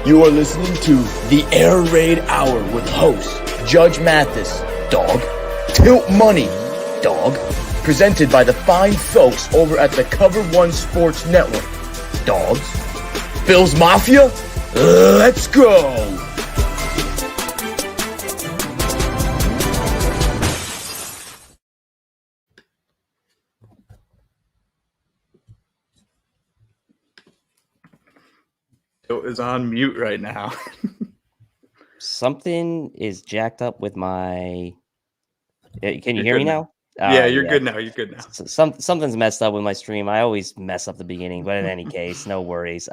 You are listening to the Air Raid Hour with host Judge Mathis, dog, Tilt Money, dog, presented by the fine folks over at the Cover One Sports Network, dogs. Bills Mafia, let's go! Is on mute right now. Something is jacked up with my. Can you hear me now? Yeah, you're good now. You're good now. Something's messed up with my stream. I always mess up the beginning, but in any case, no worries.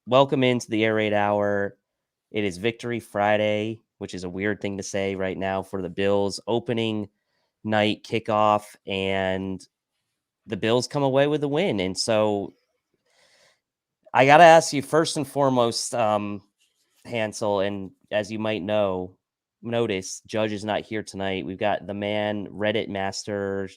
Welcome into the Air Raid Hour. It is Victory Friday, which is a weird thing to say right now for the Bills. Opening night kickoff, and the Bills come away with a win. And so I got to ask you first and foremost, Hansel, and as you might notice, Judge is not here tonight. We've got the man, Reddit master,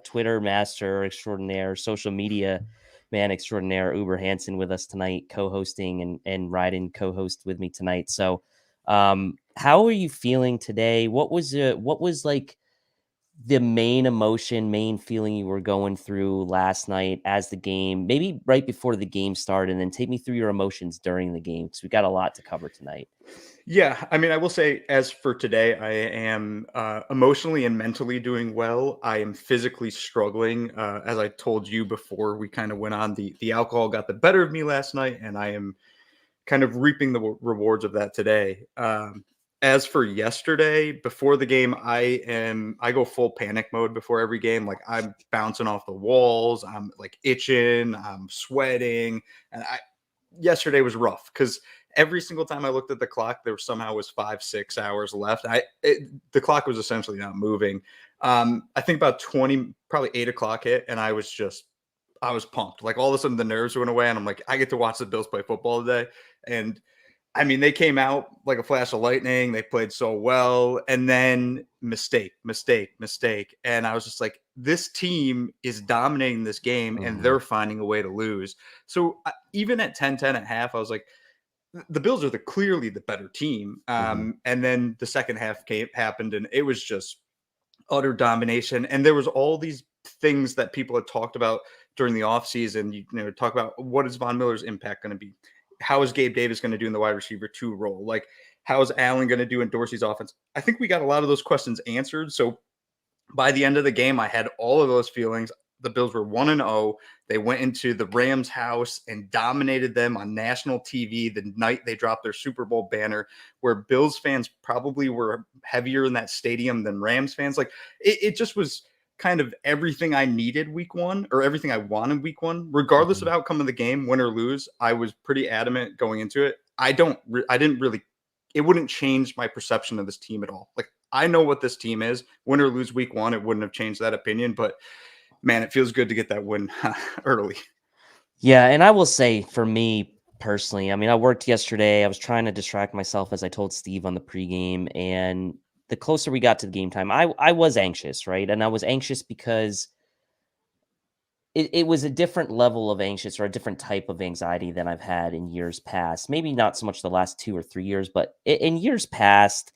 Twitter master extraordinaire, social media man extraordinaire, Uber Hansen, with us tonight, co-hosting and riding co-host with me tonight. So, how are you feeling today? What was like the main emotion, main feeling you were going through last night as the game, maybe right before the game started, and then take me through your emotions during the game, because we got a lot to cover tonight. Yeah, I mean, I will say, as for today, I am emotionally and mentally doing well. I am physically struggling. As I told you before we kind of went on, the alcohol got the better of me last night, and I am kind of reaping the rewards of that today. As for yesterday, before the game, I go full panic mode before every game. Like, I'm bouncing off the walls, I'm like itching, I'm sweating, and yesterday was rough because every single time I looked at the clock, there somehow was 5-6 hours left. The clock was essentially not moving. I think about 20, probably 8 o'clock hit, and I was pumped. Like, all of a sudden the nerves went away, and I'm like, I get to watch the Bills play football today. And I mean, they came out like a flash of lightning. They played so well. And then mistake. And I was just like, this team is dominating this game, and they're finding a way to lose. So even at 10-10 at half, I was like, the Bills are clearly the better team. And then the second half happened, and it was just utter domination. And there was all these things that people had talked about during the offseason. You know, talk about, what is Von Miller's impact going to be? How is Gabe Davis going to do in the wide receiver 2 role? Like, how is Allen going to do in Dorsey's offense? I think we got a lot of those questions answered. So by the end of the game, I had all of those feelings. The Bills were 1-0. They went into the Rams' house and dominated them on national TV the night they dropped their Super Bowl banner, where Bills fans probably were heavier in that stadium than Rams fans. Like, it just was kind of everything I needed week one, or everything I wanted week one, regardless of outcome of the game, win or lose. I was pretty adamant going into it. It wouldn't change my perception of this team at all. Like, I know what this team is. Win or lose week one, it wouldn't have changed that opinion, but man, it feels good to get that win early. Yeah, and I will say, for me personally, I mean, I worked yesterday. I was trying to distract myself, as I told Steve on the pregame, and the closer we got to the game time, I was anxious, right? And I was anxious because it was a different level of anxious, or a different type of anxiety than I've had in years past. Maybe not so much the last 2 or 3 years, but in years past,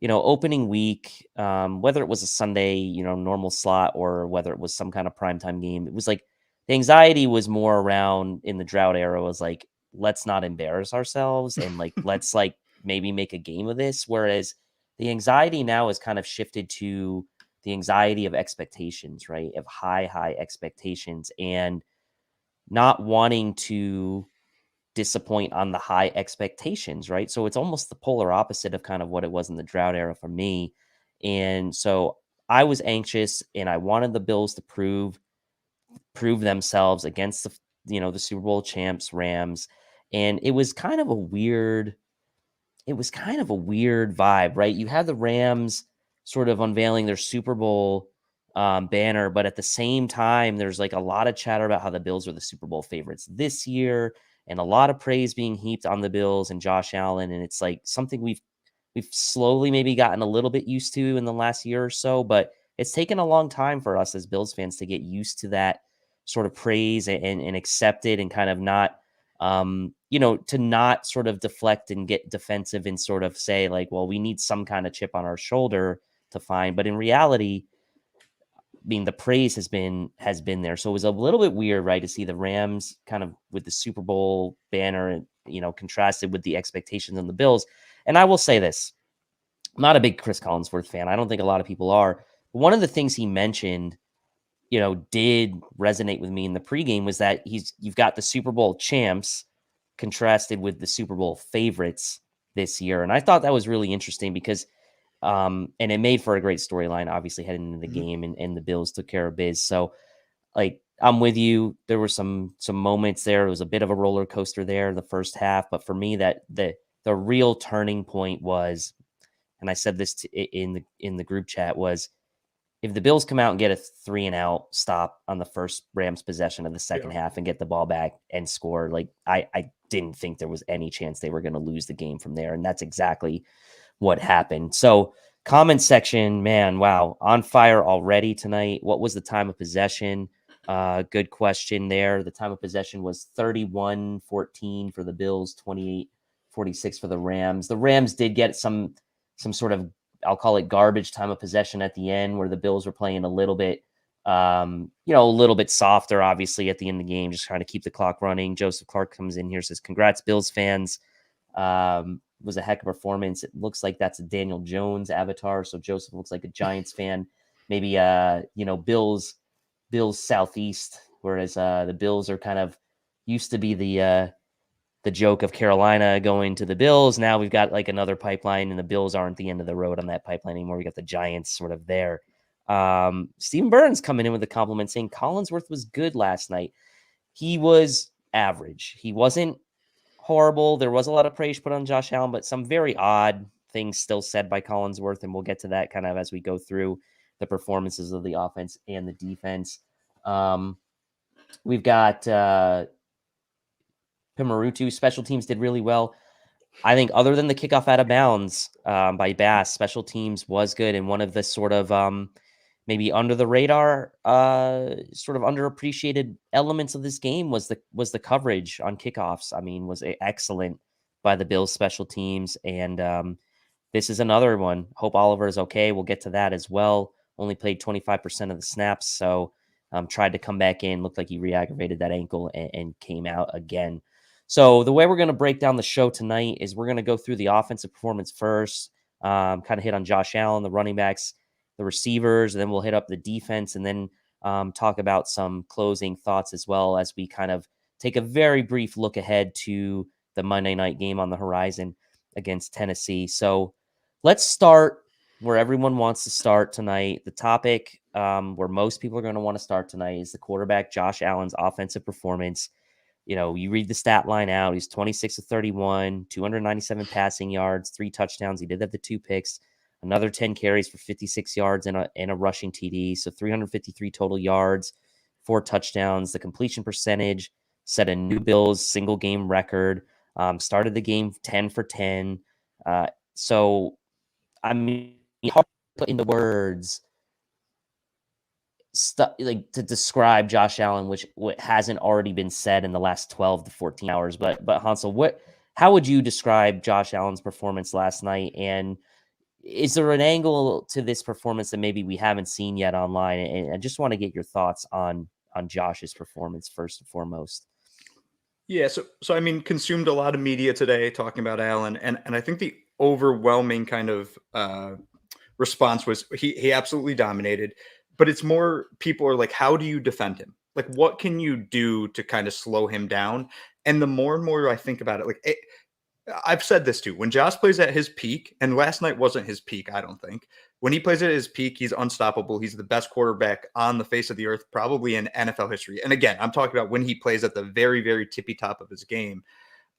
opening week, whether it was a Sunday, normal slot, or whether it was some kind of primetime game, it was like the anxiety was more around, in the drought era, was like, let's not embarrass ourselves, and like, let's like maybe make a game of this. Whereas the anxiety now has kind of shifted to the anxiety of expectations, right? Of high expectations, and not wanting to disappoint on the high expectations, right? So it's almost the polar opposite of kind of what it was in the drought era for me. And so I was anxious, and I wanted the Bills to prove themselves against the Super Bowl champs Rams. And it was kind of a weird vibe, right? You had the Rams sort of unveiling their Super Bowl banner, but at the same time, there's like a lot of chatter about how the Bills are the Super Bowl favorites this year, and a lot of praise being heaped on the Bills and Josh Allen. And it's like something we've slowly maybe gotten a little bit used to in the last year or so, but it's taken a long time for us as Bills fans to get used to that sort of praise and accept it, and kind of not To not sort of deflect and get defensive and sort of say like, well, we need some kind of chip on our shoulder to find. But in reality, I mean, the praise has been there. So it was a little bit weird, right, to see the Rams kind of with the Super Bowl banner, contrasted with the expectations on the Bills. And I will say this, I'm not a big Chris Collinsworth fan. I don't think a lot of people are. But one of the things he mentioned, did resonate with me in the pregame was that you've got the Super Bowl champs contrasted with the Super Bowl favorites this year. And I thought that was really interesting because and it made for a great storyline, obviously, heading into the game, and the Bills took care of biz. So, like, I'm with you. There were some moments there. It was a bit of a roller coaster there in the first half. But for me, that the real turning point was, and I said this in the group chat, was if the Bills come out and get a 3-and-out stop on the first Rams possession of the second half and get the ball back and score, like, I didn't think there was any chance they were going to lose the game from there. And that's exactly what happened. So comment section, man, wow, on fire already tonight. What was the time of possession? Good question there. The time of possession was 31-14 for the Bills, 28-46 for the Rams. The Rams did get some sort of, I'll call it garbage time of possession at the end, where the Bills were playing a little bit, a little bit softer, obviously, at the end of the game, just trying to keep the clock running. Joseph Clark comes in here, says, congrats, Bills fans. Was a heck of a performance. It looks like that's a Daniel Jones avatar. So Joseph looks like a Giants fan, maybe, Bills Southeast, whereas the Bills are kind of used to be the joke of Carolina going to the Bills. Now we've got like another pipeline, and the Bills aren't the end of the road on that pipeline anymore. We got the Giants sort of there. Stephen Burns coming in with a compliment saying Collinsworth was good last night. He was average. He wasn't horrible. There was a lot of praise put on Josh Allen, but some very odd things still said by Collinsworth, and we'll get to that kind of as we go through the performances of the offense and the defense. We've got Pimarutu. Special teams did really well. I think other than the kickoff out of bounds by Bass, special teams was good, and one of the sort of maybe under the radar, sort of underappreciated elements of this game was the coverage on kickoffs. I mean, was excellent by the Bills special teams. And this is another one. Hope Oliver is okay. We'll get to that as well. Only played 25% of the snaps. So tried to come back in, looked like he re-aggravated that ankle and came out again. So the way we're going to break down the show tonight is we're going to go through the offensive performance first, kind of hit on Josh Allen, the running backs, the receivers, and then we'll hit up the defense, and then talk about some closing thoughts as well as we kind of take a very brief look ahead to the Monday night game on the horizon against Tennessee. So let's start where everyone wants to start tonight. The topic where most people are going to want to start tonight is the quarterback, Josh Allen's offensive performance. You read the stat line out. He's 26 of 31, 297 passing yards, 3 touchdowns. He did have the 2 picks. Another 10 carries for 56 yards and a rushing TD. So 353 total yards, 4 touchdowns. The completion percentage set a new Bills single game record. Started the game 10 for 10. So, I mean, hard to put into words like to describe Josh Allen, which what hasn't already been said in the last 12 to 14 hours. But Hansel, how would you describe Josh Allen's performance last night? And is there an angle to this performance that maybe we haven't seen yet online? And I just want to get your thoughts on Josh's performance first and foremost. Yeah, so I mean, consumed a lot of media today talking about Allen, and I think the overwhelming kind of response was he absolutely dominated, but it's more people are like, how do you defend him? Like, what can you do to kind of slow him down? And the more and more I think about it, I've said this too. When Josh plays at his peak, and last night wasn't his peak, I don't think. When he plays at his peak, he's unstoppable. He's the best quarterback on the face of the earth, probably in NFL history. And again, I'm talking about when he plays at the very, very tippy top of his game.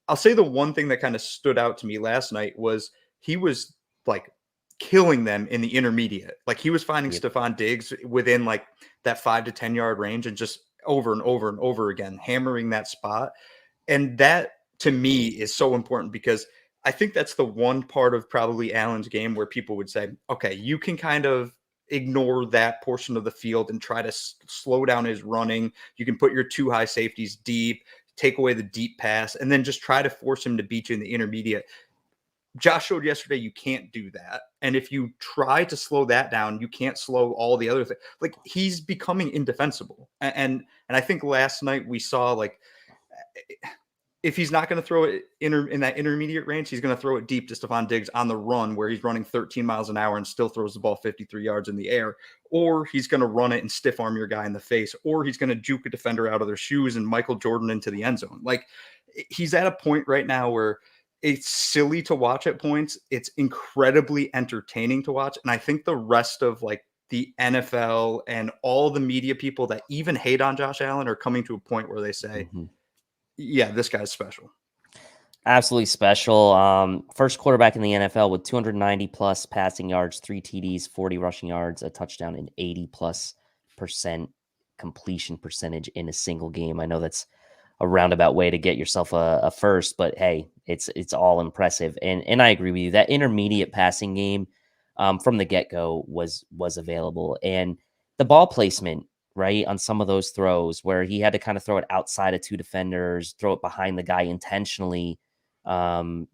I'll say the one thing that kind of stood out to me last night was he was like killing them in the intermediate. Like he was finding Stefon Diggs within like that 5 to 10 yard range and just over and over and over again, hammering that spot. And that, to me, is so important because I think that's the one part of probably Allen's game where people would say, okay, you can kind of ignore that portion of the field and try to slow down his running. You can put your 2 high safeties deep, take away the deep pass, and then just try to force him to beat you in the intermediate. Josh showed yesterday you can't do that. And if you try to slow that down, you can't slow all the other things. Like, he's becoming indefensible. And I think last night we saw, like, if he's not going to throw it in that intermediate range, he's going to throw it deep to Stefon Diggs on the run where he's running 13 miles an hour and still throws the ball 53 yards in the air. Or he's going to run it and stiff arm your guy in the face. Or he's going to juke a defender out of their shoes and Michael Jordan into the end zone. Like, he's at a point right now where it's silly to watch at points. It's incredibly entertaining to watch. And I think the rest of, like, the NFL and all the media people that even hate on Josh Allen are coming to a point where they say, yeah, this guy's special. Absolutely special. First quarterback in the NFL with 290 plus passing yards, 3 TDs, 40 rushing yards, a touchdown, and 80+% completion percentage in a single game. I know that's a roundabout way to get yourself a first, but hey, it's all impressive. And I agree with you. That intermediate passing game from the get-go was available. And the ball placement, right, on some of those throws where he had to kind of throw it outside of 2 defenders, throw it behind the guy intentionally. I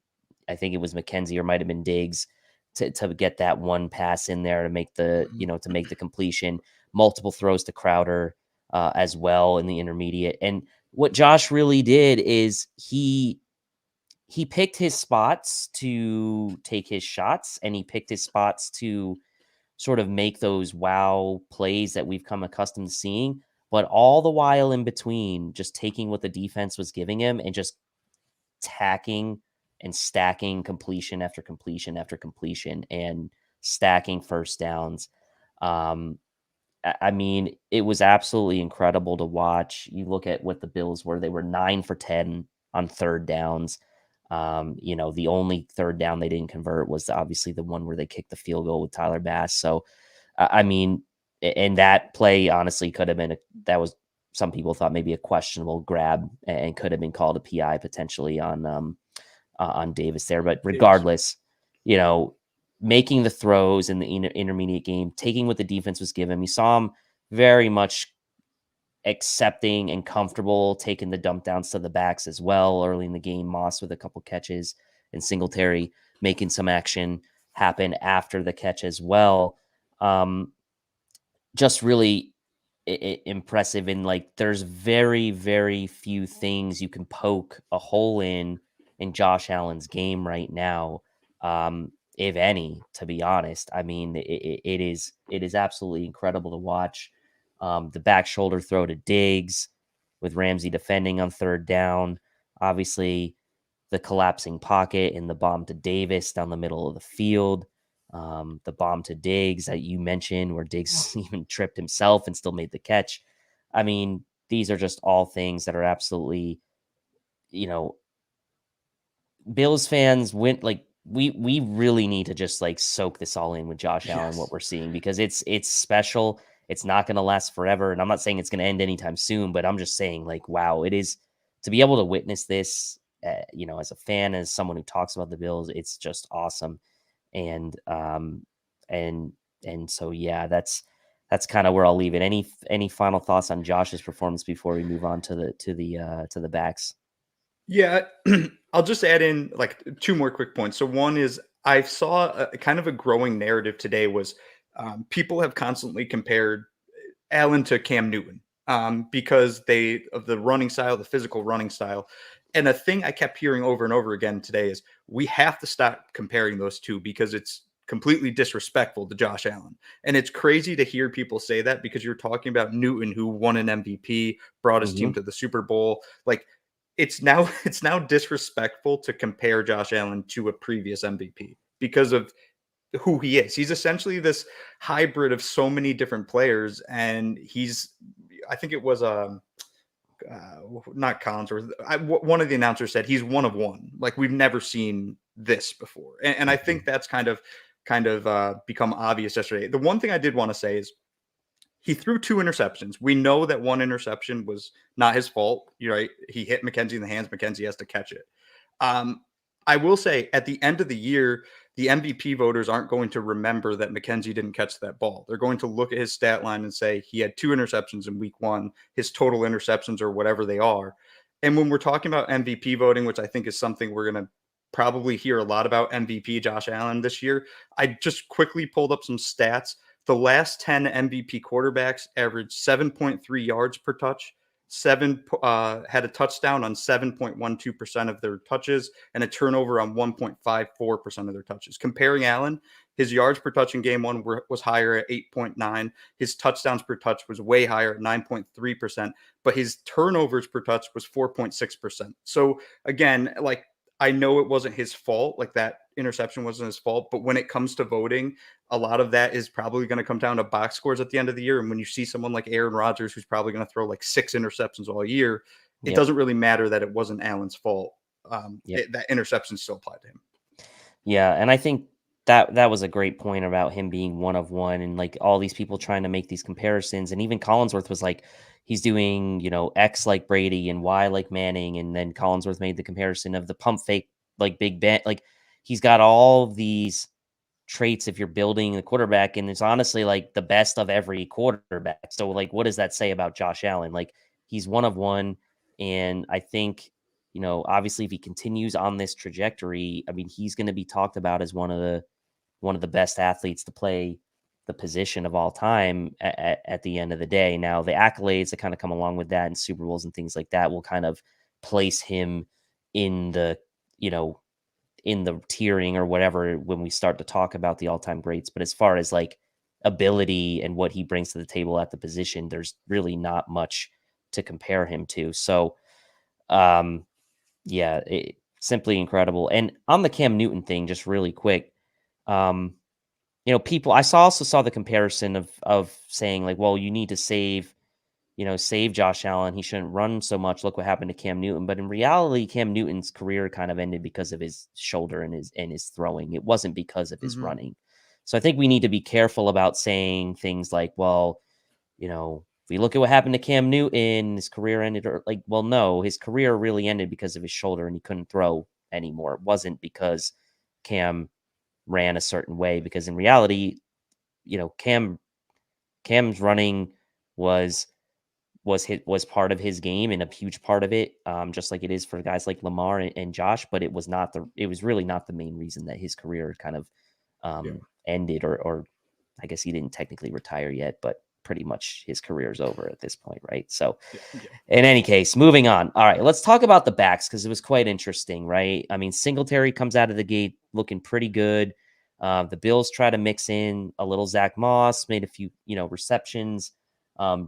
think it was McKenzie or might have been Diggs to get that one pass in there to make the, to make the completion. Multiple throws to Crowder as well in the intermediate. And what Josh really did is he picked his spots to take his shots, and he picked his spots to sort of make those wow plays that we've come accustomed to seeing, but all the while in between, just taking what the defense was giving him and just tacking and stacking completion after completion after completion and stacking first downs. I mean, it was absolutely incredible to watch. You look at what the Bills were; they were 9 for 10 on third downs. The only third down they didn't convert was obviously the one where they kicked the field goal with Tyler Bass. So, I mean, and that play honestly could have been that was, some people thought, maybe a questionable grab and could have been called a PI potentially on Davis there. But regardless, making the throws in the intermediate game, taking what the defense was given, you saw him very much accepting and comfortable taking the dump downs to the backs as well early in the game. Moss with a couple catches and Singletary making some action happen after the catch as well. Just really impressive. And like, there's very, very few things you can poke a hole in Josh Allen's game right now. If any, to be honest. I mean, it is absolutely incredible to watch. The back shoulder throw to Diggs with Ramsey defending on third down. Obviously, the collapsing pocket and the bomb to Davis down the middle of the field. The bomb to Diggs that you mentioned where Diggs even tripped himself and still made the catch. I mean, these are just all things that are absolutely, Bills fans went like, we really need to just like soak this all in with Josh Allen, what we're seeing, because it's special. It's not going to last forever. And I'm not saying it's going to end anytime soon, but I'm just saying, like, wow, it is to be able to witness this, as a fan, as someone who talks about the Bills, it's just awesome. And so, yeah, that's kind of where I'll leave it. Any final thoughts on Josh's performance before we move on to the backs? Yeah, I'll just add in like 2 more quick points. So one is, I saw a kind of a growing narrative today was people have constantly compared Allen to Cam Newton because of the running style, the physical running style. And a thing I kept hearing over and over again today is we have to stop comparing those two because it's completely disrespectful to Josh Allen. And it's crazy to hear people say that because you're talking about Newton, who won an MVP, brought his team to the Super Bowl. Like, it's now disrespectful to compare Josh Allen to a previous MVP because of who he is. He's essentially this hybrid of so many different players, and I think it was not Collins, or one of the announcers said he's one of one. Like, we've never seen this before, and I think that's kind of become obvious yesterday. The one thing I did want to say is, he threw 2 interceptions. We know that one interception was not his fault. You're right. He hit McKenzie in the hands. McKenzie has to catch it. I will say, at the end of the year, the MVP voters aren't going to remember that McKenzie didn't catch that ball. They're going to look at his stat line and say he had 2 interceptions in week 1. His total interceptions, or whatever they are, And when we're talking about MVP voting, which I think is something we're going to probably hear a lot about, MVP Josh Allen this year, I just quickly pulled up some stats. The last 10 MVP quarterbacks averaged 7.3 yards per touch, had a touchdown on 7.12% of their touches, and a turnover on 1.54% of their touches. Comparing Allen, his yards per touch in game one was higher at 8.9. His touchdowns per touch was way higher at 9.3%, but his turnovers per touch was 4.6%. So again, like, I know it wasn't his fault, like that interception wasn't his fault, but when it comes to voting, a lot of that is probably going to come down to box scores at the end of the year. And when you see someone like Aaron Rodgers, who's probably going to throw like 6 interceptions all year, it Yep. doesn't really matter that it wasn't Allen's fault. Yep. That interception still applied to him. Yeah, and I think that was a great point about him being one of one, and like all these people trying to make these comparisons, and even Collinsworth was like, he's doing, X like Brady and Y like Manning, and then Collinsworth made the comparison of the pump fake like Big Ben. Like he's got all these traits if you're building a quarterback, and it's honestly like the best of every quarterback. So like, what does that say about Josh Allen? Like he's one of one, and I think obviously if he continues on this trajectory, I mean, he's going to be talked about as one of the best athletes to play the position of all time at the end of the day. Now, the accolades that kind of come along with that and Super Bowls and things like that will kind of place him in the, in the tiering or whatever when we start to talk about the all-time greats. But as far as like ability and what he brings to the table at the position, there's really not much to compare him to. So, yeah, simply incredible. And on the Cam Newton thing, just really quick, people I also saw the comparison of saying like, well, you need to save Josh Allen. He shouldn't run so much. Look what happened to Cam Newton. But in reality, Cam Newton's career kind of ended because of his shoulder and his throwing. It wasn't because of his running. So I think we need to be careful about saying things like, well, if we look at what happened to Cam Newton, his career ended, or like, well, no, his career really ended because of his shoulder and he couldn't throw anymore. It wasn't because Cam ran a certain way, because in reality, Cam's running was part of his game and a huge part of it, just like it is for guys like Lamar and Josh. But it was really not the main reason that his career kind of ended, or I guess he didn't technically retire yet, but pretty much his career is over at this point, right? So in any case, moving on. All right, let's talk about the backs, because it was quite interesting, right? I mean, Singletary comes out of the gate looking pretty good. The Bills try to mix in a little Zach Moss, made a few, receptions.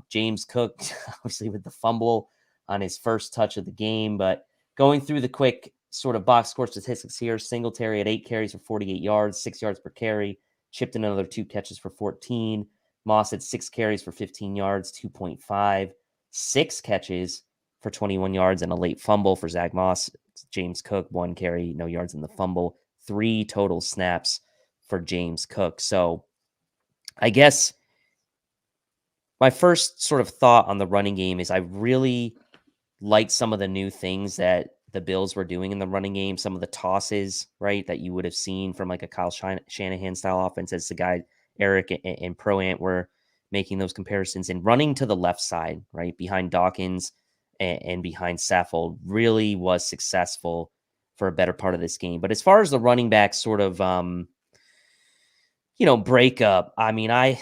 James Cook, obviously with the fumble on his first touch of the game. But going through the quick sort of box score statistics here, Singletary had 8 carries for 48 yards, 6 yards per carry, chipped in another 2 catches for 14. Moss had 6 carries for 15 yards, 2.5, 6 catches for 21 yards, and a late fumble for Zach Moss. James Cook, 1 carry, no yards in the fumble, 3 total snaps for James Cook. So I guess my first sort of thought on the running game is I really liked some of the new things that the Bills were doing in the running game, some of the tosses, right, that you would have seen from like a Kyle Shanahan style offense, as the guy Eric and Pro Ant were making those comparisons, and running to the left side, right, behind Dawkins and behind Saffold really was successful for a better part of this game. But as far as the running back sort of, breakup, I mean, I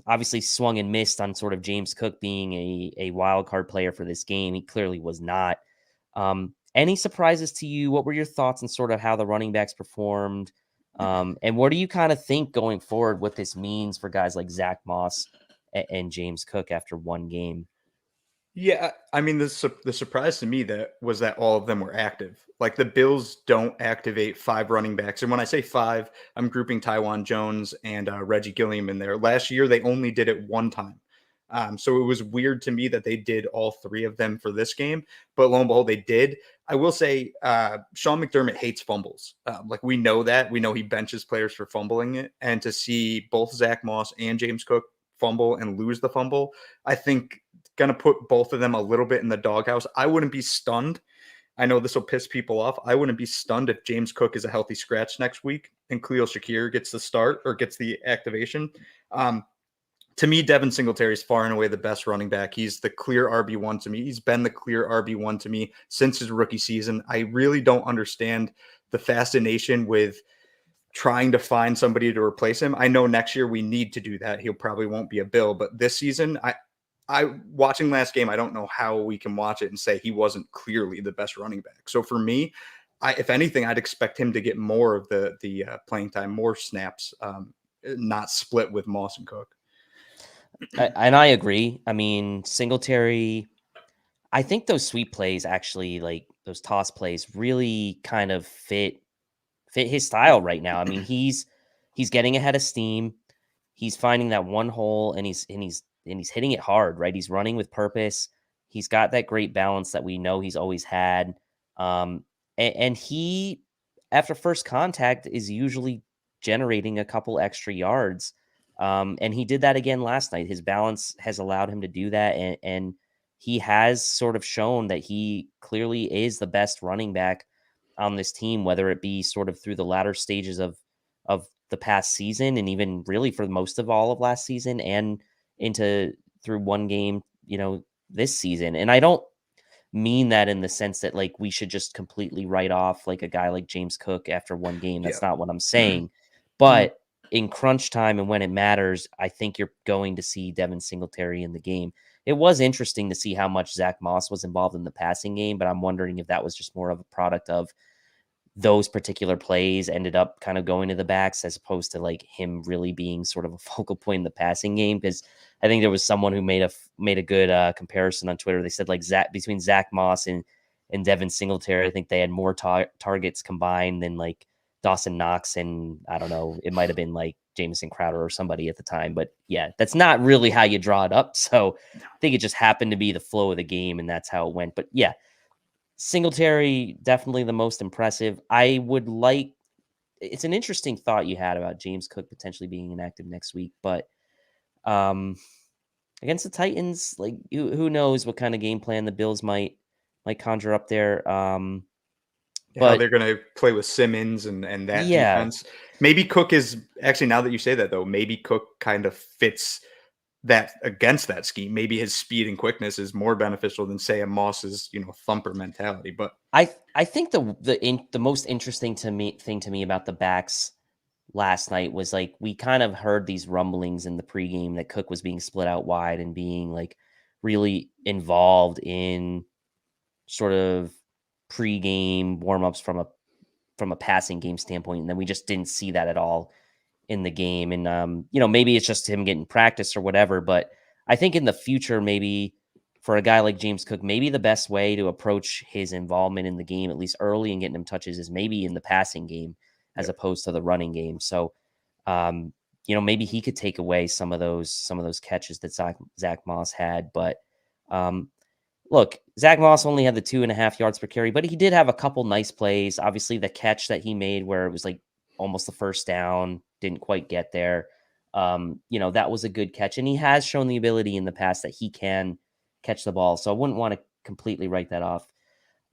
obviously swung and missed on sort of James Cook being a wild card player for this game. He clearly was not. Any surprises to you? What were your thoughts on sort of how the running backs performed? And what do you kind of think going forward, what this means for guys like Zach Moss and James Cook after one game? Yeah, I mean, the surprise to me was that all of them were active. Like, the Bills don't activate 5 running backs, and when I say 5, I'm grouping Tywan Jones and Reggie Gilliam in there. Last year, they only did it one time, so it was weird to me that they did all 3 of them for this game. But lo and behold, they did. I will say, Sean McDermott hates fumbles. Like, we know that. We know he benches players for fumbling it, and to see both Zach Moss and James Cook fumble and lose the fumble, I think going to put both of them a little bit in the doghouse. I wouldn't be stunned. I know this will piss people off. I wouldn't be stunned if James Cook is a healthy scratch next week and Khalil Shakir gets the start or gets the activation. to me, Devin Singletary is far and away the best running back. He's the clear RB1 to me. He's been the clear RB1 to me since his rookie season. I really don't understand the fascination with trying to find somebody to replace him. I know next year we need to do that. He'll probably won't be a Bill, but this season, I watching last game, I don't know how we can watch it and say he wasn't clearly the best running back. So for me, if anything, I'd expect him to get more of the playing time, more snaps, not split with Moss and Cook. And I agree. I mean, Singletary, I think those sweep plays actually, like those toss plays, really kind of fit his style right now. I mean, he's getting ahead of steam. He's finding that one hole, and he's hitting it hard, right? He's running with purpose. He's got that great balance that we know he's always had. And he, after first contact, is usually generating a couple extra yards. And he did that again last night. His balance has allowed him to do that. And he has sort of shown that he clearly is the best running back on this team, whether it be sort of through the latter stages of the past season, and even really for most of all of last season, and into through one game, this season. And I don't mean that in the sense that like we should just completely write off like a guy like James Cook after one game. That's not what I'm saying. But in crunch time and when it matters, I think you're going to see Devin Singletary in the game. It was interesting to see how much Zach Moss was involved in the passing game, but I'm wondering if that was just more of a product of those particular plays ended up kind of going to the backs as opposed to like him really being sort of a focal point in the passing game. Because I think there was someone who made a good comparison on Twitter. They said like between Zach Moss and Devin Singletary, I think they had more targets combined than like Dawson Knox and I don't know, it might have been like Jamison Crowder or somebody at the time. But yeah, that's not really how you draw it up. So I think it just happened to be the flow of the game and that's how it went. But yeah, Singletary, definitely the most impressive. It's an interesting thought you had about James Cook potentially being inactive next week, but against the Titans, like who knows what kind of game plan the Bills might conjure up there. How they're going to play with Simmons and that defense. Maybe Cook is actually, now that you say that though, maybe Cook kind of fits that against that scheme. Maybe his speed and quickness is more beneficial than say a Moss's, thumper mentality. But I think the most interesting thing to me about the backs last night was like we kind of heard these rumblings in the pregame that Cook was being split out wide and being like really involved in sort of pregame warmups from a passing game standpoint, and then we just didn't see that at all in the game. And maybe it's just him getting practice or whatever, but I think in the future, maybe for a guy like James Cook, maybe the best way to approach his involvement in the game, at least early and getting him touches, is maybe in the passing game as opposed to the running game. So maybe he could take away some of those catches that Zach Moss had. But look, Zach Moss only had the 2.5 yards per carry, but he did have a couple nice plays. Obviously, the catch that he made where it was like almost the first down, didn't quite get there. That was a good catch. And he has shown the ability in the past that he can catch the ball. So I wouldn't want to completely write that off.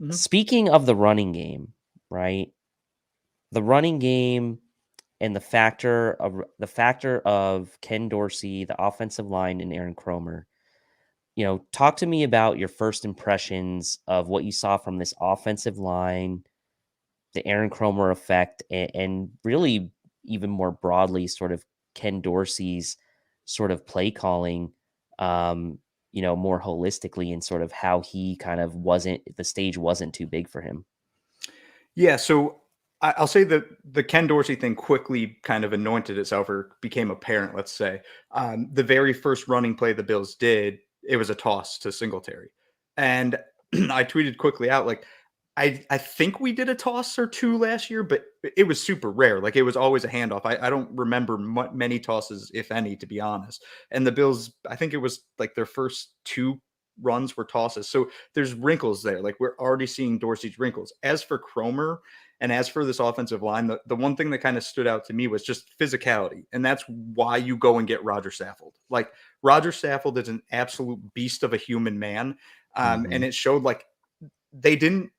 Mm-hmm. Speaking of the running game, right? The running game and the factor of Ken Dorsey, the offensive line, and Aaron Kromer. Talk to me about your first impressions of what you saw from this offensive line, the Aaron Kromer effect, and really even more broadly, sort of Ken Dorsey's sort of play calling, more holistically, and sort of how he kind of the stage wasn't too big for him. Yeah. So I'll say that the Ken Dorsey thing quickly kind of anointed itself or became apparent, let's say. The very first running play the Bills did, it was a toss to Singletary. And I tweeted quickly out, like, I think we did a toss or two last year, but it was super rare. Like, it was always a handoff. I don't remember many tosses, if any, to be honest. And the Bills, I think it was like their first two runs were tosses. So there's wrinkles there. Like, we're already seeing Dorsey's wrinkles. As for Kromer and as for this offensive line, the one thing that kind of stood out to me was just physicality. And that's why you go and get Roger Saffold. Like, Roger Saffold is an absolute beast of a human man. And it showed like they didn't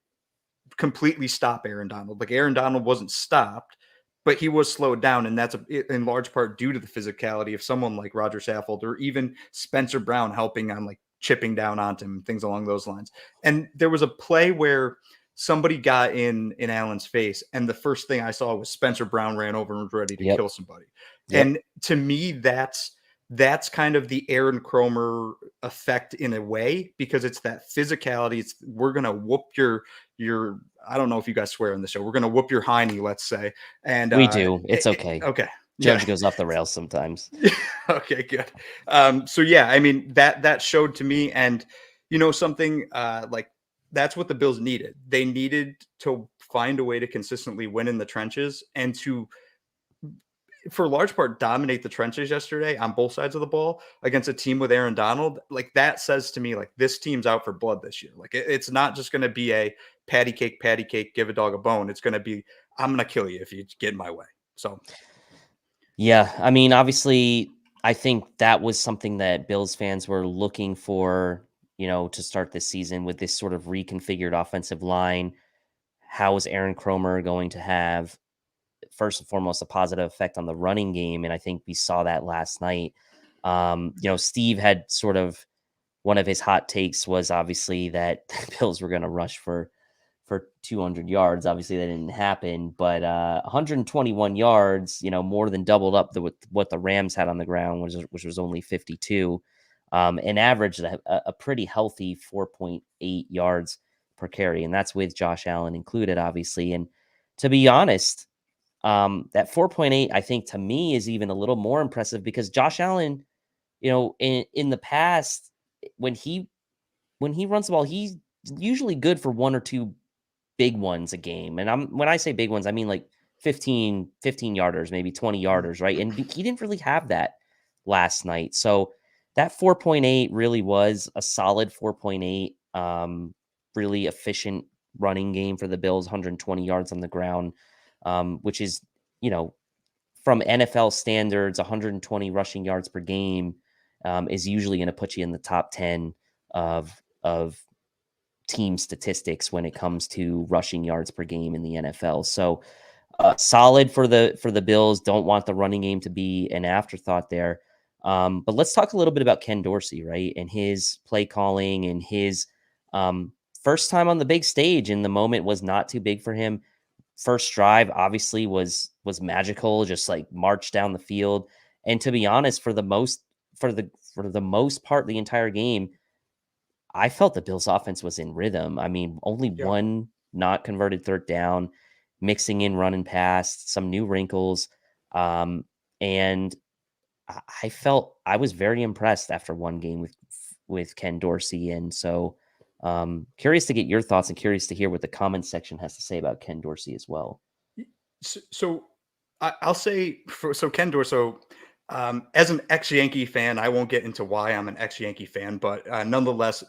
completely stop Aaron Donald. Like, Aaron Donald wasn't stopped, but he was slowed down, and that's in large part due to the physicality of someone like Roger Saffold or even Spencer Brown helping on like chipping down onto him, things along those lines. And there was a play where somebody got in Allen's face, and the first thing I saw was Spencer Brown ran over and was ready to kill somebody. And to me, that's kind of the Aaron Kromer effect in a way, because it's that physicality. It's we're gonna whoop your I don't know if you guys swear on the show. We're gonna whoop your hiney, let's say. And We do. It's okay. Okay. Judge goes off the rails sometimes. Okay, good. So yeah, I mean that showed to me, and something like that's what the Bills needed. They needed to find a way to consistently win in the trenches and to, for a large part, dominate the trenches yesterday on both sides of the ball against a team with Aaron Donald. Like that says to me, like this team's out for blood this year. Like it's not just going to be a patty cake, give a dog a bone. It's going to be, I'm going to kill you if you get in my way. So. Yeah. I mean, obviously I think that was something that Bills fans were looking for, to start this season with this sort of reconfigured offensive line. How is Aaron Kromer going to have, first and foremost, a positive effect on the running game? And I think we saw that last night. Steve had sort of, one of his hot takes was obviously that the Bills were going to rush for 200 yards. Obviously that didn't happen, but 121 yards, more than doubled up what the Rams had on the ground, which was only 52, and averaged a pretty healthy 4.8 yards per carry. And that's with Josh Allen included, obviously. And to be honest, that 4.8, I think to me is even a little more impressive, because Josh Allen, in the past, when he runs the ball, he's usually good for one or two big ones a game. And when I say big ones, I mean like 15 yarders, maybe 20 yarders, right? And he didn't really have that last night. So that 4.8 really was a solid 4.8, really efficient running game for the Bills, 120 yards on the ground, which is, from NFL standards, 120 rushing yards per game is usually going to put you in the top 10 of team statistics when it comes to rushing yards per game in the NFL. So solid for the Bills. Don't want the running game to be an afterthought there. But let's talk a little bit about Ken Dorsey, right? And his play calling, and his first time on the big stage, and the moment was not too big for him. First drive obviously was magical, just like marched down the field. And to be honest, for the most part, the entire game, I felt the Bills offense was in rhythm. I mean, only one not converted third down, mixing in run and pass, some new wrinkles. And I felt I was very impressed after one game with Ken Dorsey. And so curious to get your thoughts, and curious to hear what the comments section has to say about Ken Dorsey as well. So I'll say Ken Dorsey, as an ex-Yankee fan, I won't get into why I'm an ex-Yankee fan, but nonetheless,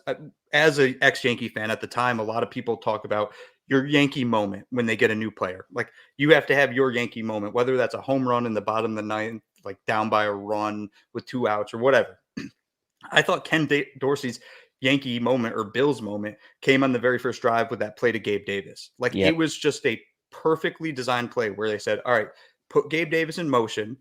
as an ex-Yankee fan at the time, a lot of people talk about your Yankee moment when they get a new player. Like you have to have your Yankee moment, whether that's a home run in the bottom of the ninth, like down by a run with 2 outs or whatever. I thought Ken Dorsey's Yankee moment, or Bills moment, came on the very first drive with that play to Gabe Davis. Like it was just a perfectly designed play where they said, all right, put Gabe Davis in motion.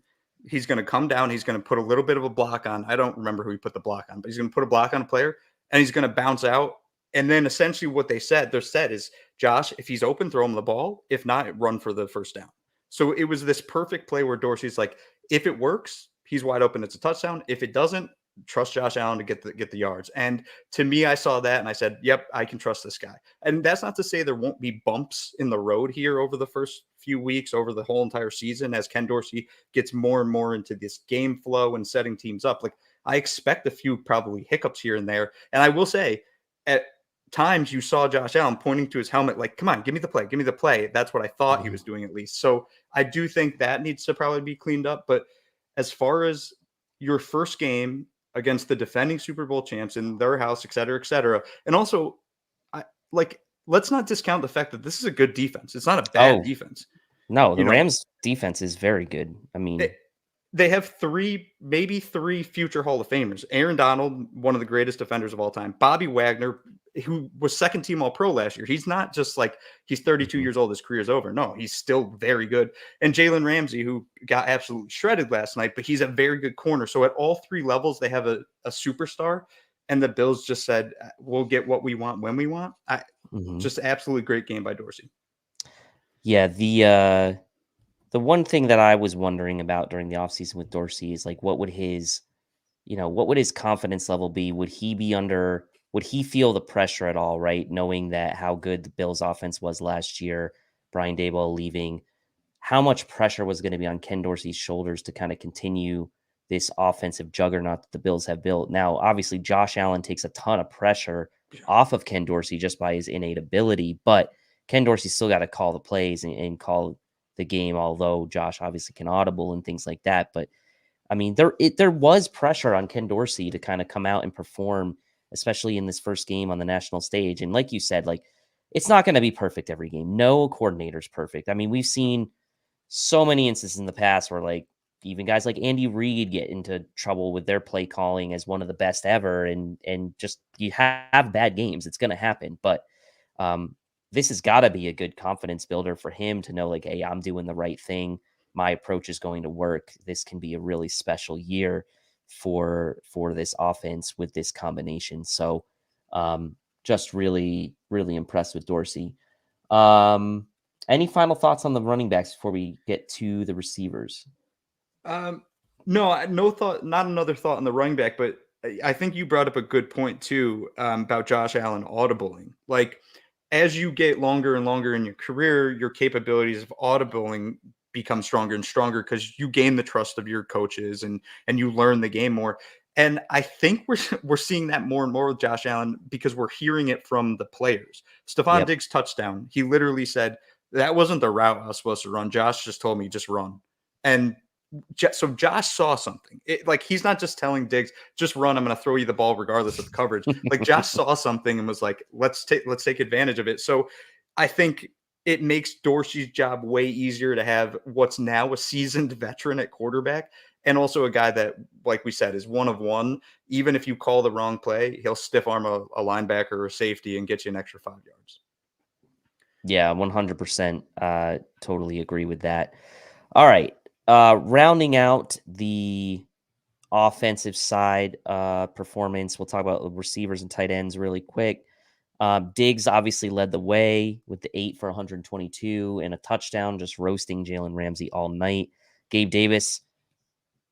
He's going to come down. He's going to put a little bit of a block on. I don't remember who he put the block on, but he's going to put a block on a player, and he's going to bounce out. And then essentially what they said is, Josh, if he's open, throw him the ball. If not, run for the first down. So it was this perfect play where Dorsey's like, if it works, he's wide open. It's a touchdown. If it doesn't, trust Josh Allen to get the yards. And to me, I saw that and I said, yep, I can trust this guy. And that's not to say there won't be bumps in the road here over the first few weeks, over the whole entire season, as Ken Dorsey gets more and more into this game flow and setting teams up. Like I expect a few probably hiccups here and there. And I will say, at times you saw Josh Allen pointing to his helmet, like, come on, give me the play. Give me the play. That's what I thought he was doing, at least. So I do think that needs to probably be cleaned up. But as far as your first game against the defending Super Bowl champs in their house, et cetera, and also let's not discount the fact that this is a good defense. It's not a bad defense. No, the Rams defense is very good. I mean, they have maybe three future Hall of Famers. Aaron Donald, one of the greatest defenders of all time. Bobby Wagner who was second team all pro last year. He's not just like he's 32 years old, his career's over. No, he's still very good. And Jalen Ramsey, who got absolutely shredded last night, but he's a very good corner. So at all three levels, they have a superstar. And the Bills just said, we'll get what we want when we want. Just absolutely great game by Dorsey. Yeah, the one thing that I was wondering about during the offseason with Dorsey is like, what would his confidence level be? Would he feel the pressure at all, right? Knowing that how good the Bills offense was last year, Brian Daboll leaving, how much pressure was going to be on Ken Dorsey's shoulders to kind of continue this offensive juggernaut that the Bills have built. Now, obviously, Josh Allen takes a ton of pressure off of Ken Dorsey just by his innate ability, but Ken Dorsey still got to call the plays and call the game, although Josh obviously can audible and things like that. But I mean, there was pressure on Ken Dorsey to kind of come out and perform, especially in this first game on the national stage. And like you said, like it's not going to be perfect every game. No coordinator's perfect. I mean, we've seen so many instances in the past where like even guys like Andy Reid get into trouble with their play calling as one of the best ever, and just you have bad games. It's going to happen, but this has got to be a good confidence builder for him to know like, hey, I'm doing the right thing. My approach is going to work. This can be a really special year for this offense with this combination. So just really, really impressed with Dorsey. Any final thoughts on the running backs before we get to the receivers? No thought, not another thought on the running back, but I think you brought up a good point too, about Josh Allen audibling. Like as you get longer and longer in your career, your capabilities of audibling become stronger and stronger because you gain the trust of your coaches and you learn the game more. And I think we're seeing that more and more with Josh Allen because we're hearing it from the players. Stefon Diggs touchdown. He literally said, that wasn't the route I was supposed to run. Josh just told me just run. And so Josh saw something. Like he's not just telling Diggs, just run. I'm going to throw you the ball regardless of the coverage. Like Josh saw something and was like, let's take advantage of it. So I think it makes Dorsey's job way easier to have what's now a seasoned veteran at quarterback and also a guy that, like we said, is one of one. Even if you call the wrong play, he'll stiff arm a linebacker or a safety and get you an extra 5 yards. Yeah, 100%. Totally agree with that. All right. Rounding out the offensive side performance, we'll talk about receivers and tight ends really quick. Diggs obviously led the way with the 8 for 122 and a touchdown, just roasting Jalen Ramsey all night. Gabe Davis,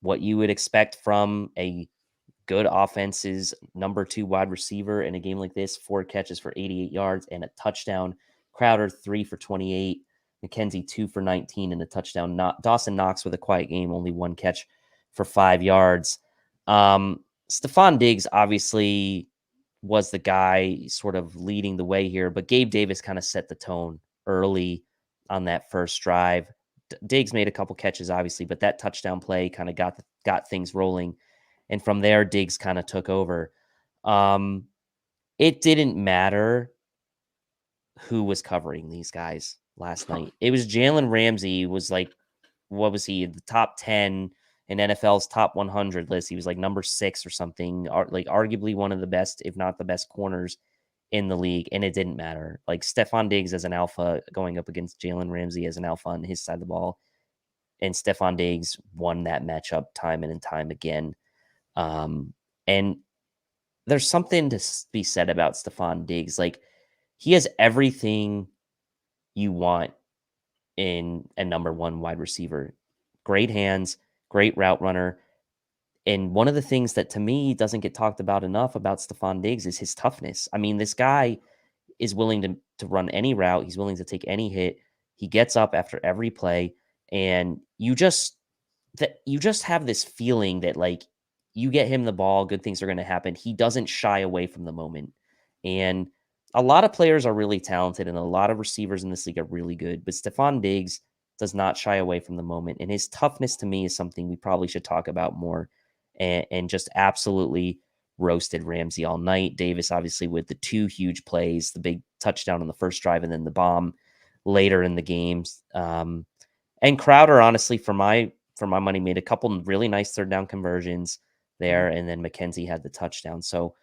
what you would expect from a good offense's number 2 wide receiver in a game like this, 4 catches for 88 yards and a touchdown. Crowder 3 for 28. McKenzie 2 for 19 and a touchdown. Dawson Knox with a quiet game, only 1 catch for 5 yards. Stefon Diggs obviously was the guy sort of leading the way here, but Gabe Davis kind of set the tone early on that first drive. Diggs made a couple catches, obviously, but that touchdown play kind of got things rolling. And from there, Diggs kind of took over. It didn't matter who was covering these guys last night. It was Jalen Ramsey was like, what was he? The top 10 in NFL's top 100 list. He was like number 6 or something, like arguably one of the best, if not the best corners in the league. And it didn't matter. Like Stefon Diggs as an alpha going up against Jalen Ramsey as an alpha on his side of the ball. And Stefon Diggs won that matchup time and time again. And there's something to be said about Stefon Diggs. Like he has everything you want in a number 1 wide receiver. Great hands, great route runner. And one of the things that to me doesn't get talked about enough about Stefon Diggs is his toughness. I mean, this guy is willing to run any route. He's willing to take any hit. He gets up after every play. And you just have this feeling that like you get him the ball, good things are going to happen. He doesn't shy away from the moment. And a lot of players are really talented and a lot of receivers in this league are really good, but Stefon Diggs does not shy away from the moment. And his toughness to me is something we probably should talk about more, and just absolutely roasted Ramsey all night. Davis, obviously, with the 2 huge plays, the big touchdown on the first drive and then the bomb later in the games. And Crowder, honestly, for my money, made a couple really nice 3rd down conversions there. And then McKenzie had the touchdown. So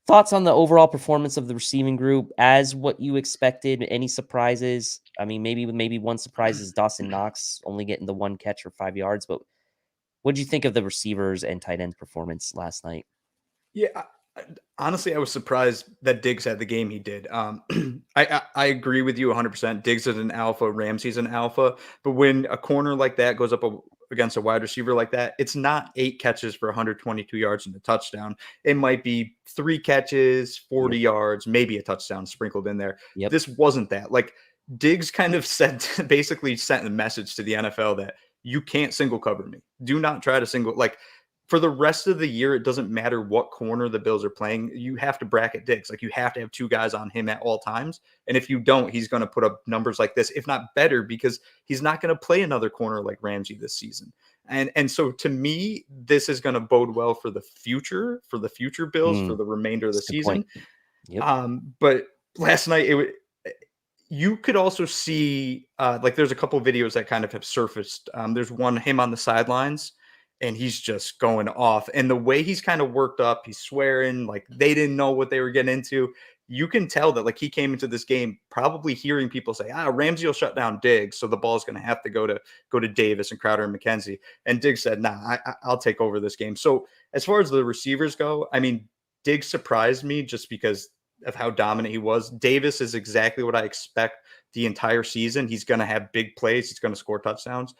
Thoughts on the overall performance of the receiving group as what you expected? Any surprises? I mean, maybe one surprise is Dawson Knox only getting the one catch for 5 yards, but what did you think of the receivers and tight end performance last night? Yeah, honestly, I was surprised that Diggs had the game he did. I agree with you 100%. Diggs is an alpha, Ramsey's an alpha, but when a corner like that goes up against a wide receiver like that, it's not 8 catches for 122 yards and a touchdown. It might be 3 catches, 40 Yep. yards, maybe a touchdown sprinkled in there. Yep. This wasn't that. Like Diggs kind of basically sent a message to the NFL that you can't single cover me. Do not try to single like for the rest of the year, it doesn't matter what corner the Bills are playing. You have to bracket Diggs. Like you have to have 2 guys on him at all times. And if you don't, he's going to put up numbers like this, if not better, because he's not going to play another corner like Ramsey this season. And so to me, this is going to bode well for the future Bills for the remainder of the That's a good season. point. Yep. But last night you could also see like there's a couple videos that kind of have surfaced. There's one him on the sidelines and he's just going off. And the way he's kind of worked up, he's swearing like they didn't know what they were getting into. You can tell that like he came into this game probably hearing people say, Ramsey will shut down Diggs, so the ball is going to have to go to Davis and Crowder and McKenzie. And Diggs said, "Nah, I'll take over this game." So as far as the receivers go, I mean, Diggs surprised me just because of how dominant he was. Davis is exactly what I expect the entire season. He's going to have big plays. He's going to score touchdowns.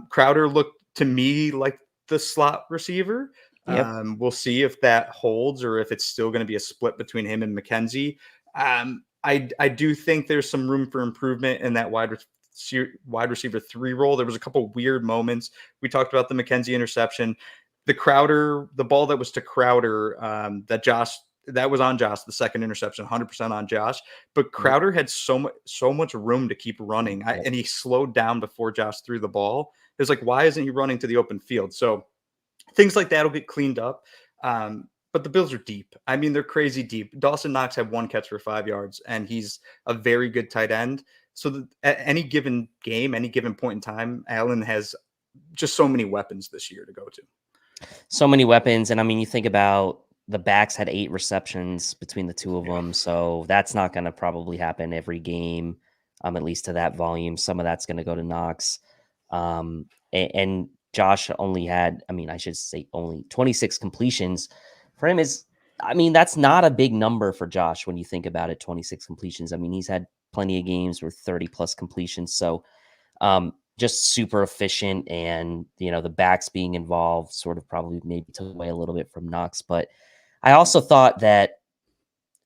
Crowder looked to me like the slot receiver. Yep. We'll see if that holds or if it's still going to be a split between him and McKenzie. I do think there's some room for improvement in that wide receiver 3 role. There was a couple weird moments. We talked about the McKenzie interception, the ball that was to Crowder, that was on Josh, the second interception, 100% on Josh. But Crowder had so much room to keep running, and he slowed down before Josh threw the ball. It's like, why isn't he running to the open field? So things like that will get cleaned up. But the Bills are deep. I mean, they're crazy deep. Dawson Knox had 1 catch for 5 yards, and he's a very good tight end. So at any given game, any given point in time, Allen has just so many weapons this year to go to. So many weapons. And I mean, you think about the backs had 8 receptions between the two of them. So that's not going to probably happen every game, at least to that volume. Some of that's going to go to Knox. And Josh only had, I mean, I should say only 26 completions. For him that's not a big number for Josh when you think about it, 26 completions. I mean, he's had plenty of games with 30 plus completions. So just super efficient, and the backs being involved sort of probably maybe took away a little bit from Knox. But I also thought that,